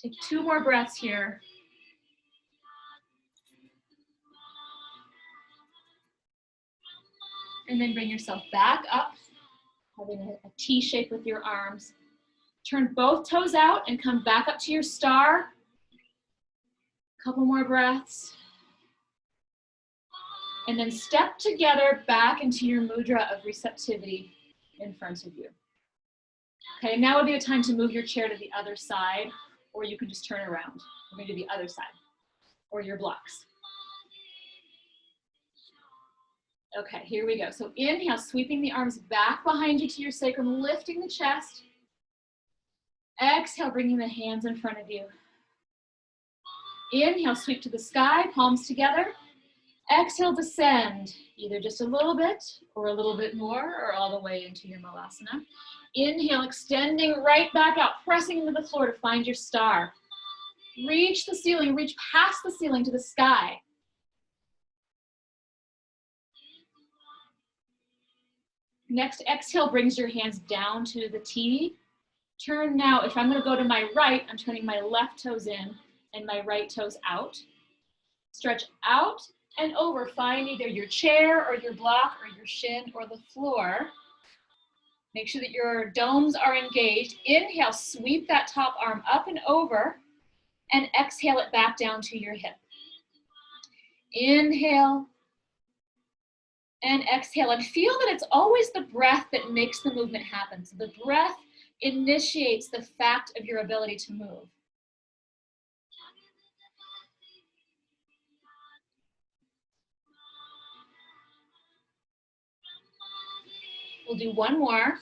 Take 2 more breaths here. And then bring yourself back up, having a T shape with your arms. Turn both toes out and come back up to your star. Couple more breaths. And then step together back into your mudra of receptivity in front of you. Okay, now would be a time to move your chair to the other side, or you can just turn around. We're going to do the other side, or your blocks. Okay, here we go. So inhale, sweeping the arms back behind you to your sacrum, lifting the chest. Exhale, bringing the hands in front of you. Inhale, sweep to the sky, palms together. Exhale, descend, either just a little bit or a little bit more or all the way into your malasana. Inhale, extending right back out, pressing into the floor to find your star. Reach the ceiling, reach past the ceiling to the sky. Next exhale brings your hands down to the T. Turn now, if I'm going to go to my right, I'm turning my left toes in and my right toes out. Stretch out and over, find either your chair or your block or your shin or the floor. Make sure that your domes are engaged. Inhale, sweep that top arm up and over, and exhale it back down to your hip. Inhale and exhale, and feel that it's always the breath that makes the movement happen. So the breath initiates the fact of your ability to move. We'll do one more.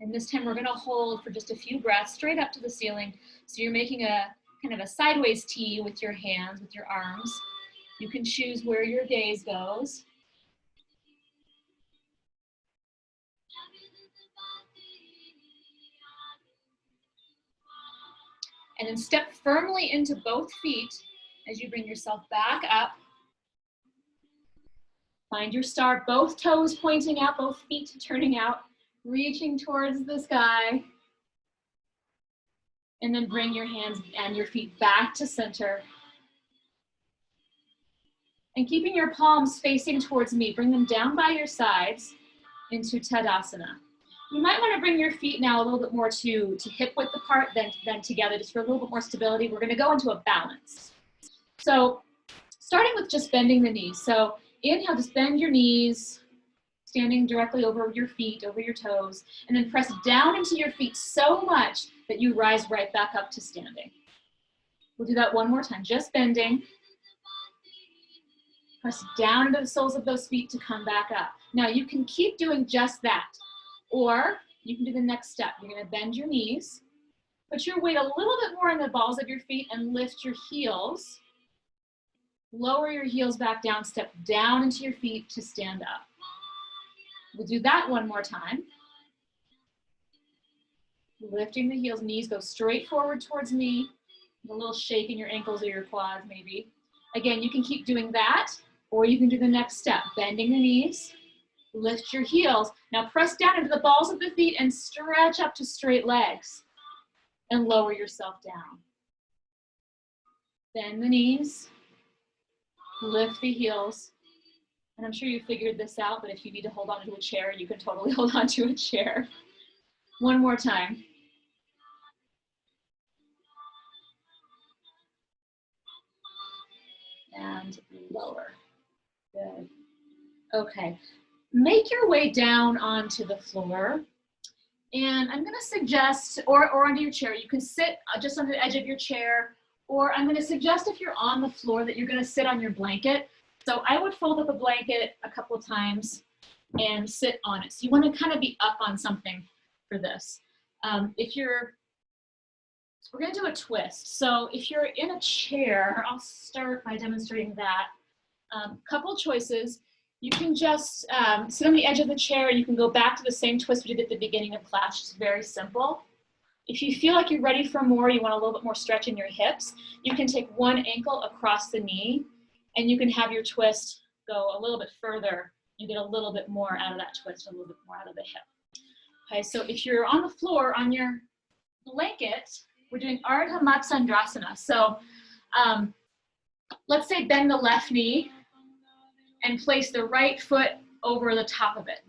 And this time we're going to hold for just a few breaths straight up to the ceiling. So you're making a kind of a sideways T with your hands, with your arms. You can choose where your gaze goes. And then step firmly into both feet as you bring yourself back up. Find your star, both toes pointing out, both feet turning out, reaching towards the sky. And then bring your hands and your feet back to center. And keeping your palms facing towards me, bring them down by your sides into Tadasana. You might want to bring your feet now a little bit more to hip width apart than together, just for a little bit more stability. We're going to go into a balance. So starting with just bending the knees. So inhale, just bend your knees, standing directly over your feet, over your toes, and then press down into your feet so much that you rise right back up to standing. We'll do that one more time, just bending. Press down into the soles of those feet to come back up. Now you can keep doing just that, or you can do the next step. You're gonna bend your knees, put your weight a little bit more in the balls of your feet and lift your heels. Lower your heels back down, step down into your feet to stand up. We'll do that one more time. Lifting the heels, knees go straight forward towards me. A little shake in your ankles or your quads maybe. Again, you can keep doing that, or you can do the next step, bending the knees, lift your heels. Now press down into the balls of the feet and stretch up to straight legs and lower yourself down. Bend the knees, lift the heels. And I'm sure you figured this out, but if you need to hold on to a chair, you can totally hold on to a chair. One more time. And lower. Good. Okay. Make your way down onto the floor. And I'm going to suggest, or onto your chair, you can sit just on the edge of your chair, or I'm going to suggest if you're on the floor that you're going to sit on your blanket. So I would fold up a blanket a couple of times and sit on it. So you want to kind of be up on something for this. We're going to do a twist. So if you're in a chair, I'll start by demonstrating that. Couple choices. You can just sit on the edge of the chair. You can go back to the same twist we did at the beginning of class. It's very simple. If you feel like you're ready for more, you want a little bit more stretch in your hips, you can take one ankle across the knee and you can have your twist go a little bit further. You get a little bit more out of that twist, a little bit more out of the hip. Okay, so if you're on the floor on your blanket, we're doing Ardha Matsyendrasana. So let's say bend the left knee and place the right foot over the top of it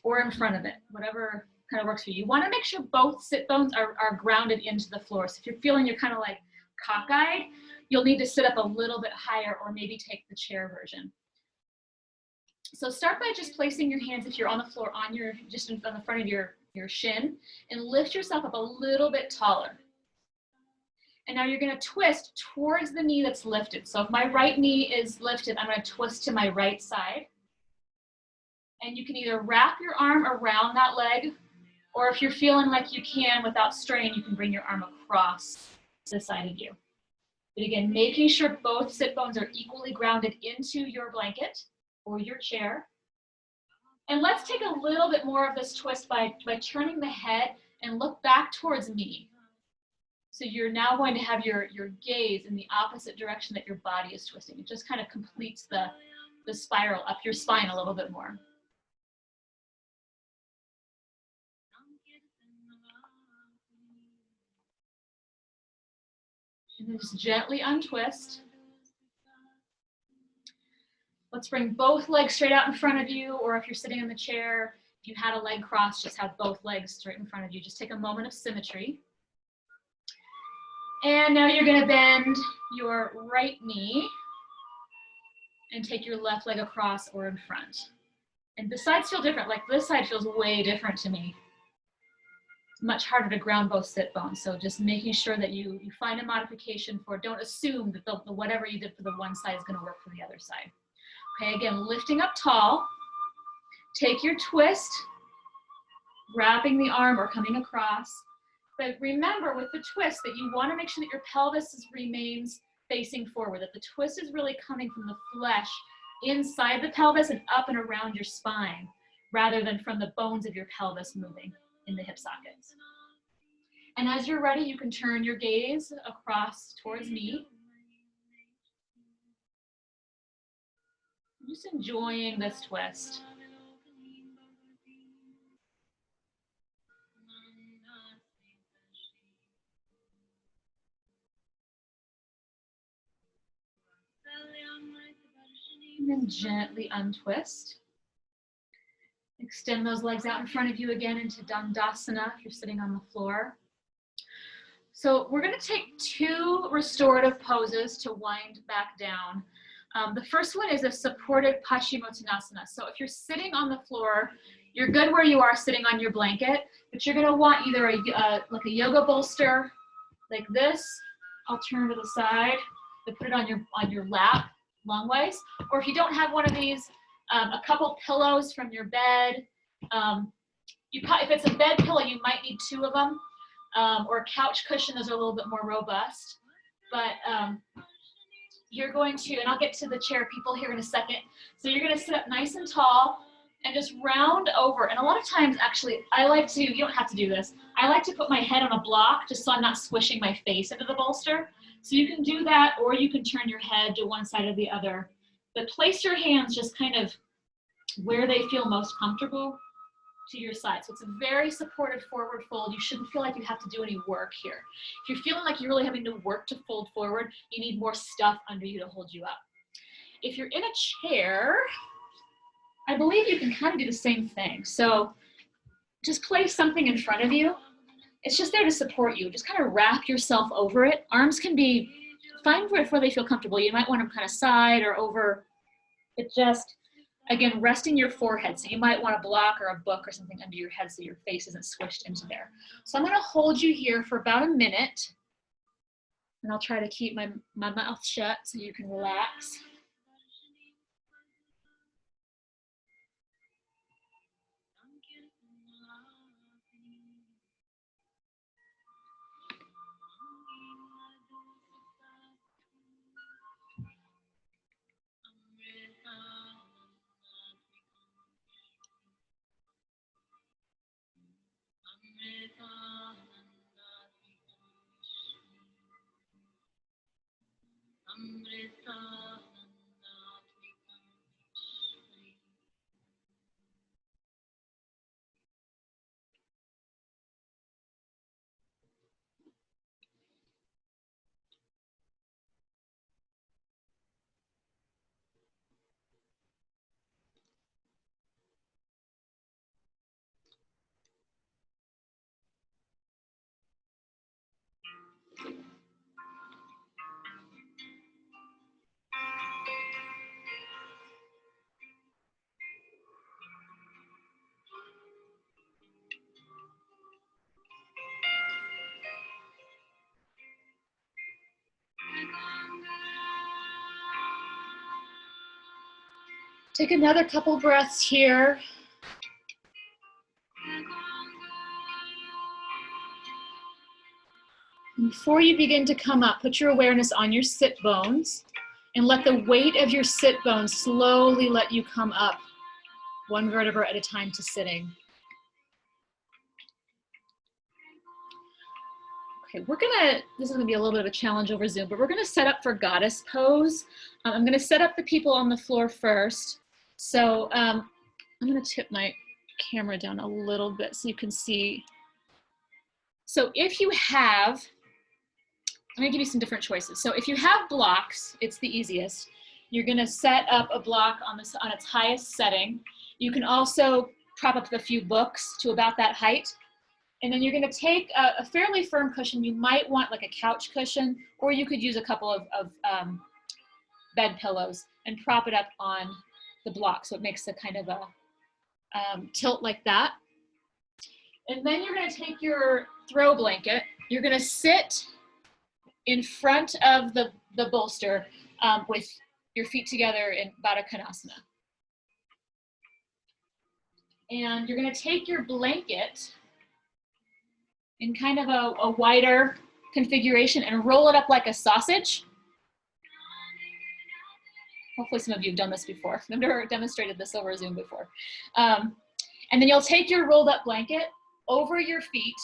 or in front of it, whatever kind of works for you. You want to make sure both sit bones are grounded into the floor. So if you're feeling you're kind of like cockeyed, you'll need to sit up a little bit higher or maybe take the chair version. So start by just placing your hands, if you're on the floor, on the front of your shin, and lift yourself up a little bit taller. And now you're going to twist towards the knee that's lifted. So if my right knee is lifted, I'm going to twist to my right side. And you can either wrap your arm around that leg, or if you're feeling like you can without strain, you can bring your arm across the side of you. But again, making sure both sit bones are equally grounded into your blanket or your chair. And let's take a little bit more of this twist by turning the head and look back towards me. So you're now going to have your gaze in the opposite direction that your body is twisting. It just kind of completes the spiral up your spine a little bit more. And then just gently untwist. Let's bring both legs straight out in front of you, or if you're sitting in the chair, if you had a leg crossed, just have both legs straight in front of you. Just take a moment of symmetry. And now you're going to bend your right knee and take your left leg across or in front. And the sides feel different. Like this side feels way different to me. It's much harder to ground both sit bones. So just making sure that you find a modification for, don't assume that the whatever you did for the one side is going to work for the other side. Okay, again, lifting up tall. Take your twist, wrapping the arm or coming across. But remember with the twist that you want to make sure that your pelvis remains facing forward, that the twist is really coming from the flesh inside the pelvis and up and around your spine, rather than from the bones of your pelvis moving in the hip sockets. And as you're ready, you can turn your gaze across towards me. Just enjoying this twist. And then gently untwist. Extend those legs out in front of you again into Dandasana if you're sitting on the floor. So we're going to take 2 restorative poses to wind back down. The first one is a supported Paschimottanasana. So if you're sitting on the floor, you're good where you are sitting on your blanket, but you're going to want either like a yoga bolster like this. I'll turn to the side to put it on your lap long ways. Or if you don't have one of these, a couple pillows from your bed. If it's a bed pillow, you might need 2 of them. Or a couch cushion, those are a little bit more robust. But you're going to, and I'll get to the chair people here in a second. So you're going to sit up nice and tall and just round over. And a lot of times, actually, I like to, you don't have to do this, I like to put my head on a block just so I'm not squishing my face into the bolster. So you can do that, or you can turn your head to one side or the other. But place your hands just kind of where they feel most comfortable to your side. So it's a very supported forward fold. You shouldn't feel like you have to do any work here. If you're feeling like you're really having to work to fold forward, you need more stuff under you to hold you up. If you're in a chair, I believe you can kind of do the same thing. So just place something in front of you. It's just there to support you. Just kind of wrap yourself over it. Arms can be, find where they feel comfortable. You might want them kind of side or over. It just, again, resting your forehead. So you might want a block or a book or something under your head so your face isn't squished into there. So I'm going to hold you here for about a minute. And I'll try to keep my mouth shut so you can relax. Take another couple breaths here. Before you begin to come up, put your awareness on your sit bones and let the weight of your sit bones slowly let you come up one vertebra at a time to sitting. Okay, this is gonna be a little bit of a challenge over Zoom, but we're gonna set up for goddess pose. I'm gonna set up the people on the floor first. So I'm gonna tip my camera down a little bit so you can see. So if you have, I'm gonna give you some different choices. So if you have blocks, it's the easiest. You're gonna set up a block on its highest setting. You can also prop up a few books to about that height. And then you're gonna take a fairly firm cushion. You might want like a couch cushion, or you could use a couple of bed pillows and prop it up on the block. So it makes a kind of a tilt like that. And then you're gonna take your throw blanket. You're gonna sit in front of the bolster with your feet together in Baddha Konasana. And you're gonna take your blanket in kind of a wider configuration and roll it up like a sausage. Hopefully some of you have done this before. I've never demonstrated this over Zoom before. And then you'll take your rolled up blanket over your feet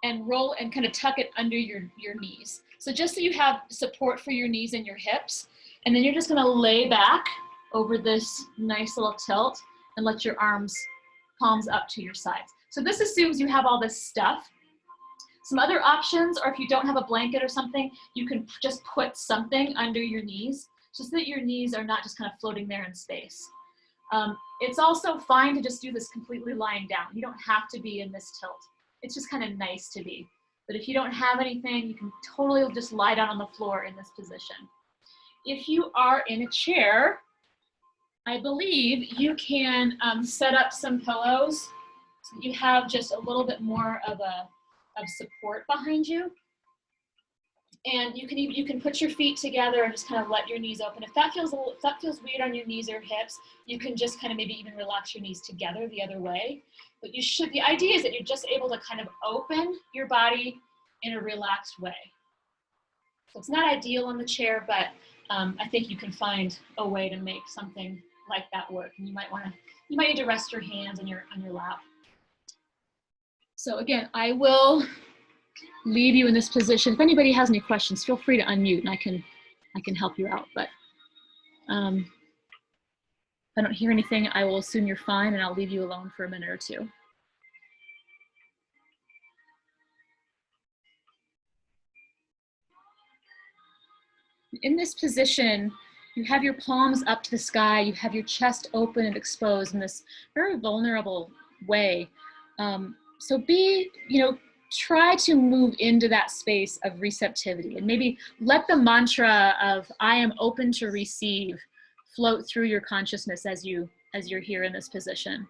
and roll and kind of tuck it under your knees. So just so you have support for your knees and your hips. And then you're just gonna lay back over this nice little tilt and let your arms, palms up to your sides. So this assumes you have all this stuff. Some other options, or if you don't have a blanket or something, you can just put something under your knees just so that your knees are not just kind of floating there in space. It's also fine to just do this completely lying down. You don't have to be in this tilt. It's just kind of nice to be. But if you don't have anything, you can totally just lie down on the floor in this position. If you are in a chair, I believe you can set up some pillows so you have just a little bit more of support behind you. And you can put your feet together and just kind of let your knees open. If that feels weird on your knees or hips, you can just kind of maybe even relax your knees together the other way. But the idea is that you're just able to kind of open your body in a relaxed way. So it's not ideal on the chair, but I think you can find a way to make something like that work. And you might need to rest your hands on your lap. So again, I will leave you in this position. If anybody has any questions, feel free to unmute and I can help you out. But if I don't hear anything, I will assume you're fine and I'll leave you alone for a minute or two. In this position, you have your palms up to the sky, you have your chest open and exposed in this very vulnerable way. So try to move into that space of receptivity and maybe let the mantra of I am open to receive float through your consciousness as you're here in this position.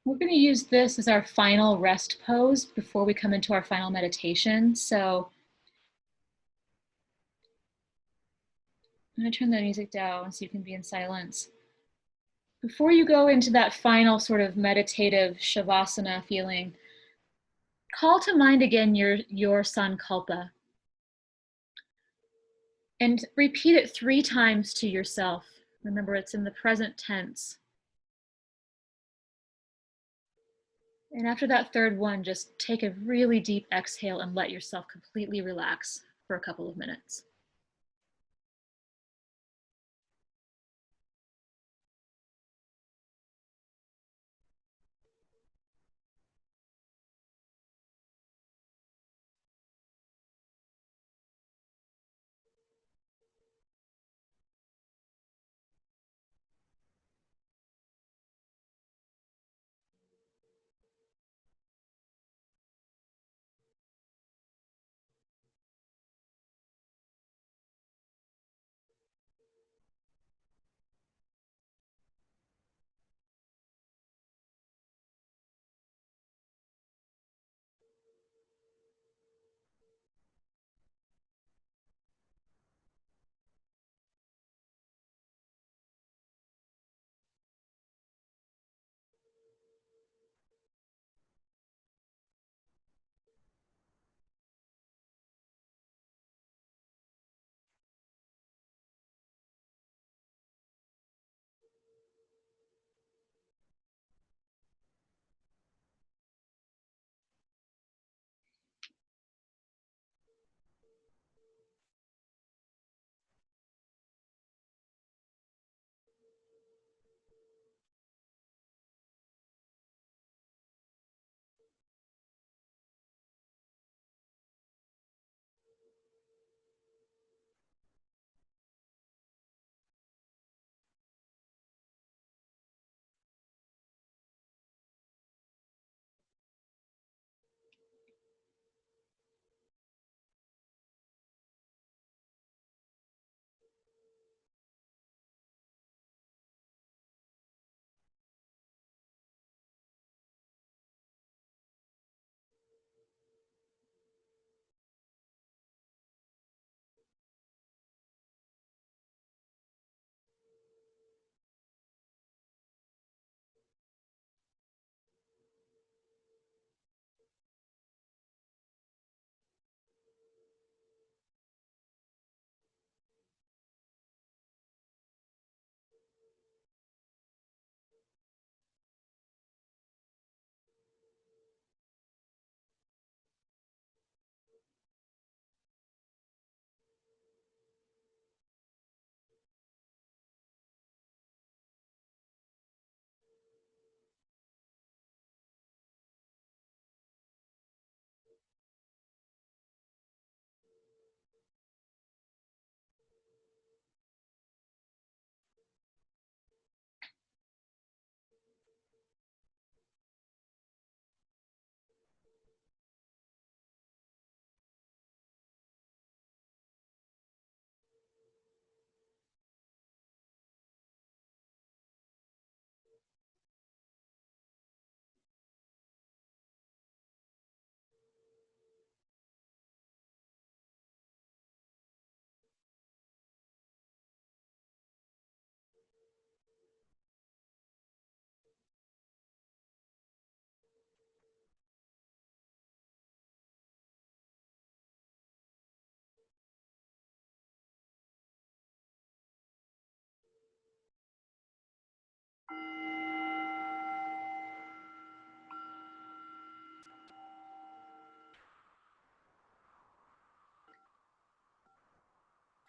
We're going to use this as our final rest pose before we come into our final meditation. So I'm going to turn the music down so you can be in silence. Before you go into that final sort of meditative shavasana feeling, call to mind again your sankalpa and repeat it 3 times to yourself. Remember, it's in the present tense. And after that third one, just take a really deep exhale and let yourself completely relax for a couple of minutes.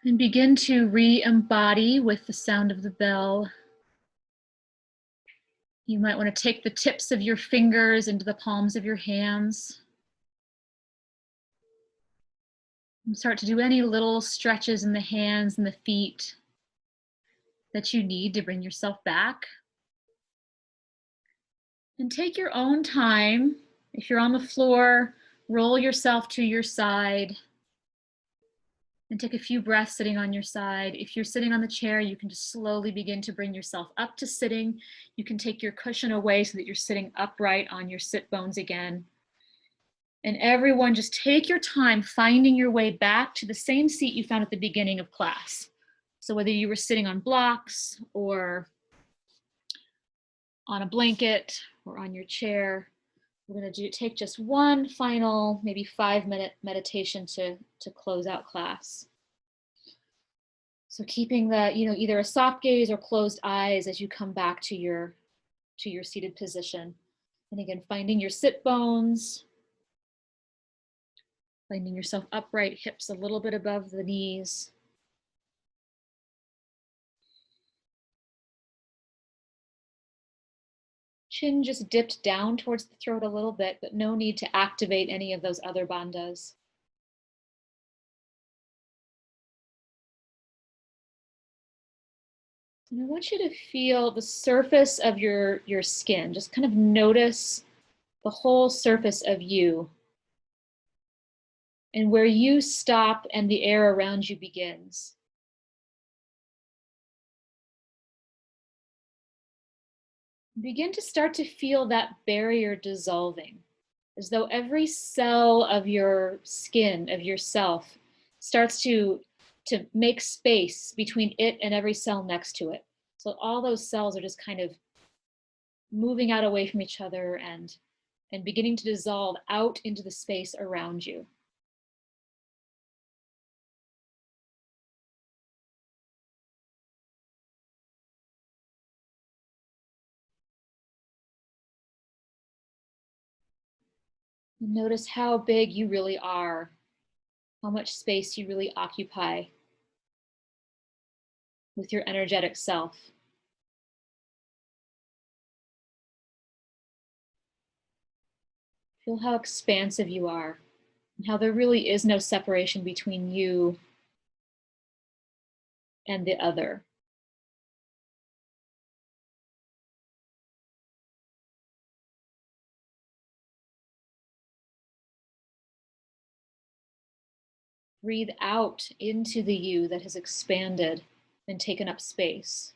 And begin to re-embody with the sound of the bell. You might want to take the tips of your fingers into the palms of your hands. And start to do any little stretches in the hands and the feet that you need to bring yourself back. And take your own time. If you're on the floor, roll yourself to your side and take a few breaths sitting on your side. If you're sitting on the chair, you can just slowly begin to bring yourself up to sitting. You can take your cushion away so that you're sitting upright on your sit bones again. And everyone, just take your time finding your way back to the same seat you found at the beginning of class. So whether you were sitting on blocks or on a blanket or on your chair, we're going to take just one final, maybe 5-minute meditation to close out class. So keeping the, either a soft gaze or closed eyes as you come back to your seated position. And again, finding your sit bones, finding yourself upright, hips a little bit above the knees. Chin just dipped down towards the throat a little bit, but no need to activate any of those other bandhas. And I want you to feel the surface of your skin. Just kind of notice the whole surface of you and where you stop and the air around you begins. Begin to start to feel that barrier dissolving, as though every cell of your skin, of yourself, starts to make space between it and every cell next to it. So all those cells are just kind of moving out away from each other and beginning to dissolve out into the space around you. Notice how big you really are, how much space you really occupy with your energetic self. Feel how expansive you are and how there really is no separation between you and the other. Breathe out into the you that has expanded and taken up space.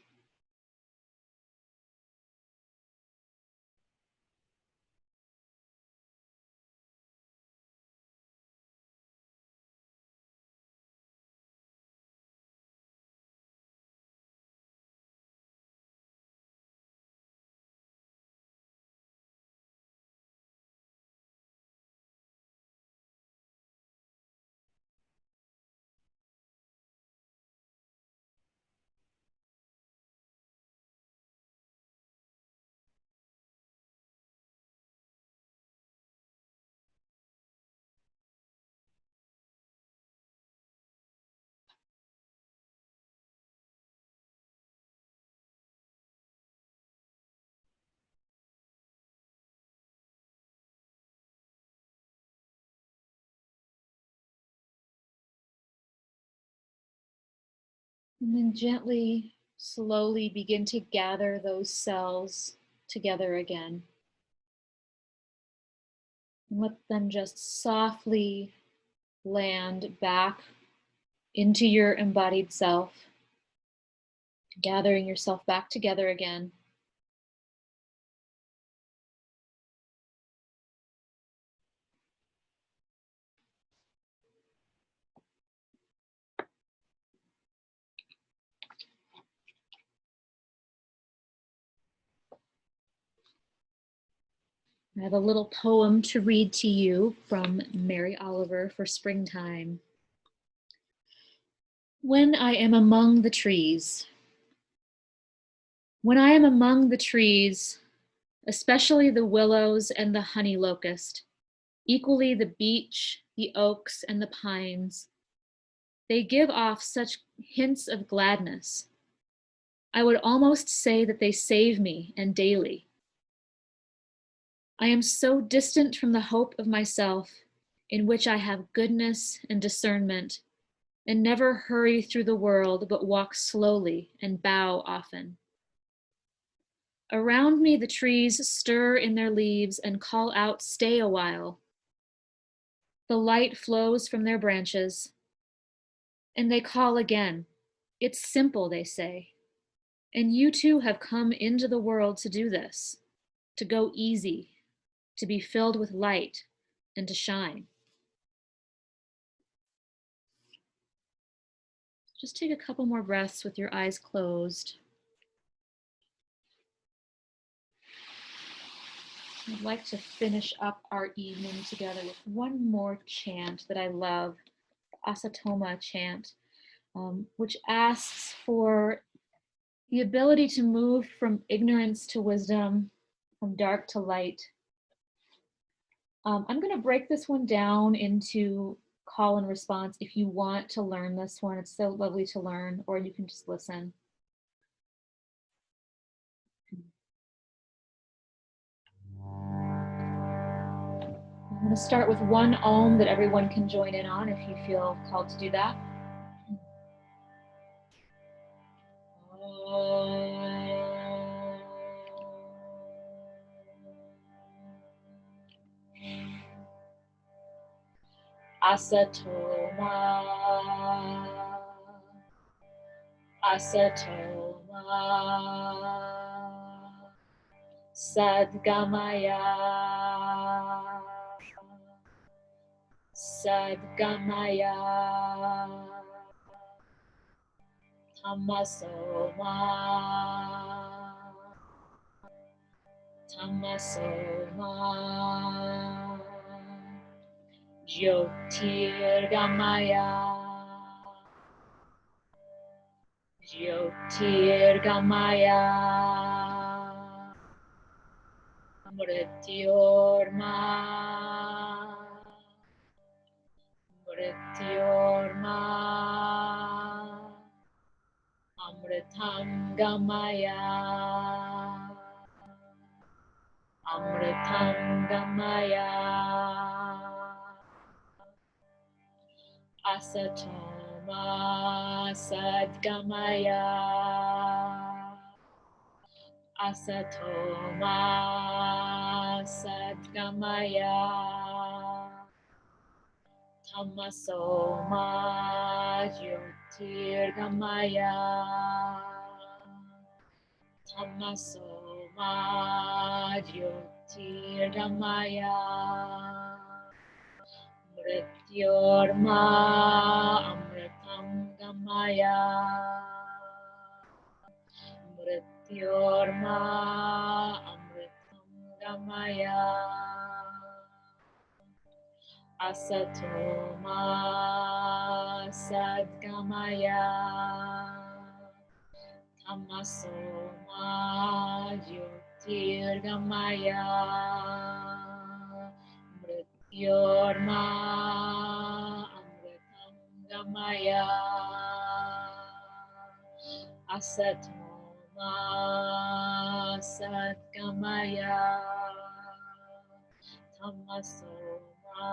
And then gently, slowly begin to gather those cells together again. And let them just softly land back into your embodied self, gathering yourself back together again. I have a little poem to read to you from Mary Oliver for springtime. When I am among the trees. When I am among the trees, especially the willows and the honey locust, equally the beech, the oaks, and the pines, They give off such hints of gladness. I would almost say that they save me and daily. I am so distant from the hope of myself in which I have goodness and discernment and never hurry through the world but walk slowly and bow often. Around me the trees stir in their leaves and call out, stay a while. The light flows from their branches and they call again. It's simple, they say. And you too have come into the world to do this, to go easy, to be filled with light and to shine. Just take a couple more breaths with your eyes closed. I'd like to finish up our evening together with one more chant that I love, the Asatoma chant, which asks for the ability to move from ignorance to wisdom, from dark to light. I'm going to break this one down into call and response if you want to learn this one. It's so lovely to learn, or you can just listen. I'm going to start with one Om that everyone can join in on if you feel called to do that. Asatoma, Asatoma, Sadgamaya, Sadgamaya, Tamasoma, Tamasoma, Jyotirgamaya, Jyotirgamaya, Mrityorma, Mrityorma, Amritam Gamaya, Amritam Gamaya, Asatoma Sadgamaya, Asatoma Sadgamaya, Tamasoma Jyotirgamaya, Tamasoma Jyotirgamaya, Mrityorma Amritam Gamaya, Mrityorma Amritam Gamaya, Asatoma Sadgamaya, Tamasoma Jyotirgamaya, Mrityorma Amritam Gamaya, Asatoma Sadgamaya, Tamasoma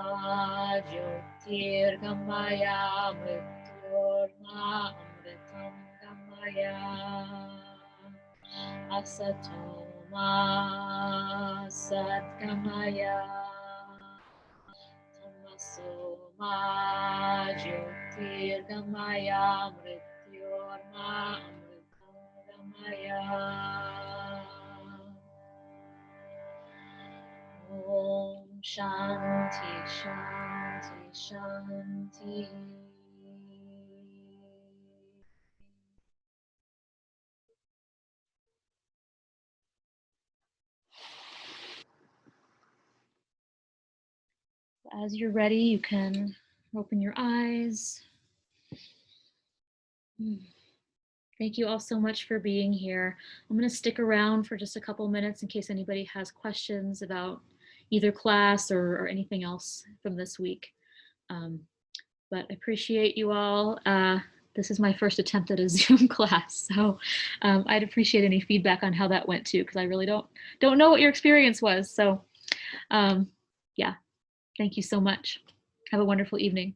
Jyotirgamaya, Mrityorma Amritam Gamaya, Asatoma Sadgamaya, Tamasoma Jyotirgamaya, Mrityorma Amritam Gamaya. Om Shanti Shanti Shanti. As you're ready, you can open your eyes. Thank you all so much for being here. I'm going to stick around for just a couple minutes in case anybody has questions about either class or anything else from this week. but I appreciate you all. This is my first attempt at a Zoom class, so I'd appreciate any feedback on how that went too, because I really don't know what your experience was. So yeah, thank you so much. Have a wonderful evening.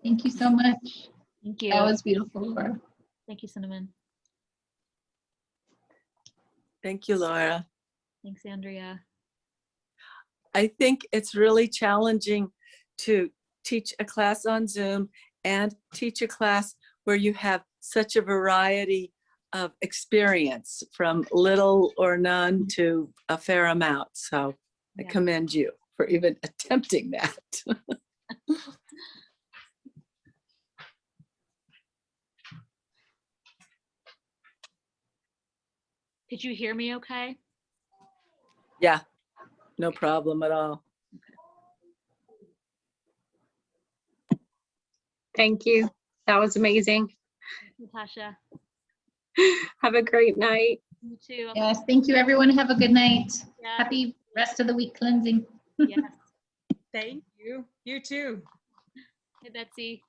Thank you so much. Thank you. That was beautiful, Laura. Thank you, Cinnamon. Thank you, Laura. Thanks, Andrea. I think it's really challenging to teach a class on Zoom and teach a class where you have such a variety of experience, from little or none to a fair amount. So I Yeah. commend you for even attempting that. Could you hear me okay? Yeah, no problem at all. Thank you. That was amazing. Natasha, Have a great night. you too. Yes, thank you, everyone. Have a good night. Yeah. Happy rest of the week cleansing. Yes. Thank you. You too. Hey, Betsy.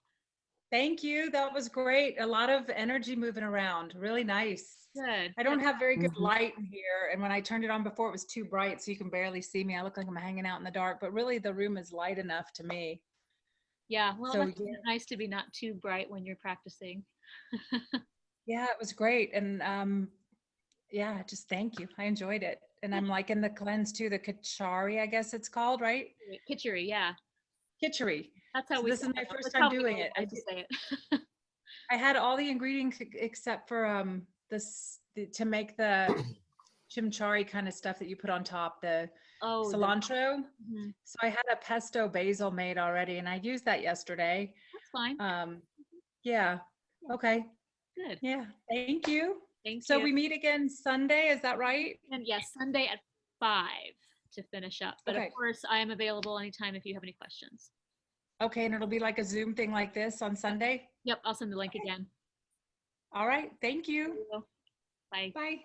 Thank you. That was great. A lot of energy moving around. Really nice. Good. I don't have very good Mhm. light in here. And when I turned it on before, it was too bright, so you can barely see me. I look like I'm hanging out in the dark, but really the room is light enough to me. Yeah, well, So, that's nice to be not too bright when you're practicing. Yeah, it was great. And yeah, just thank you. I enjoyed it. And I'm like in the cleanse too, the Kachari, I guess it's called, right? Kitchery, yeah. Kitchery. That's how So we this is say my it. first That's time how we doing always it. I like to did- say it. I had all the ingredients except for to make the chimichurri kind of stuff that you put on top, the Oh, cilantro. mhm. So I had a pesto basil made already, and I used that yesterday. That's fine. Yeah. Okay. Good. Yeah. Thank you. Thank So you. we meet again Sunday, is that right? And yes, Sunday at 5 to finish up. But Okay. of course, I am available anytime if you have any questions. Okay, and it'll be like a Zoom thing like this on Sunday? Yep, I'll send the link again. All right. Thank you. Bye. Bye.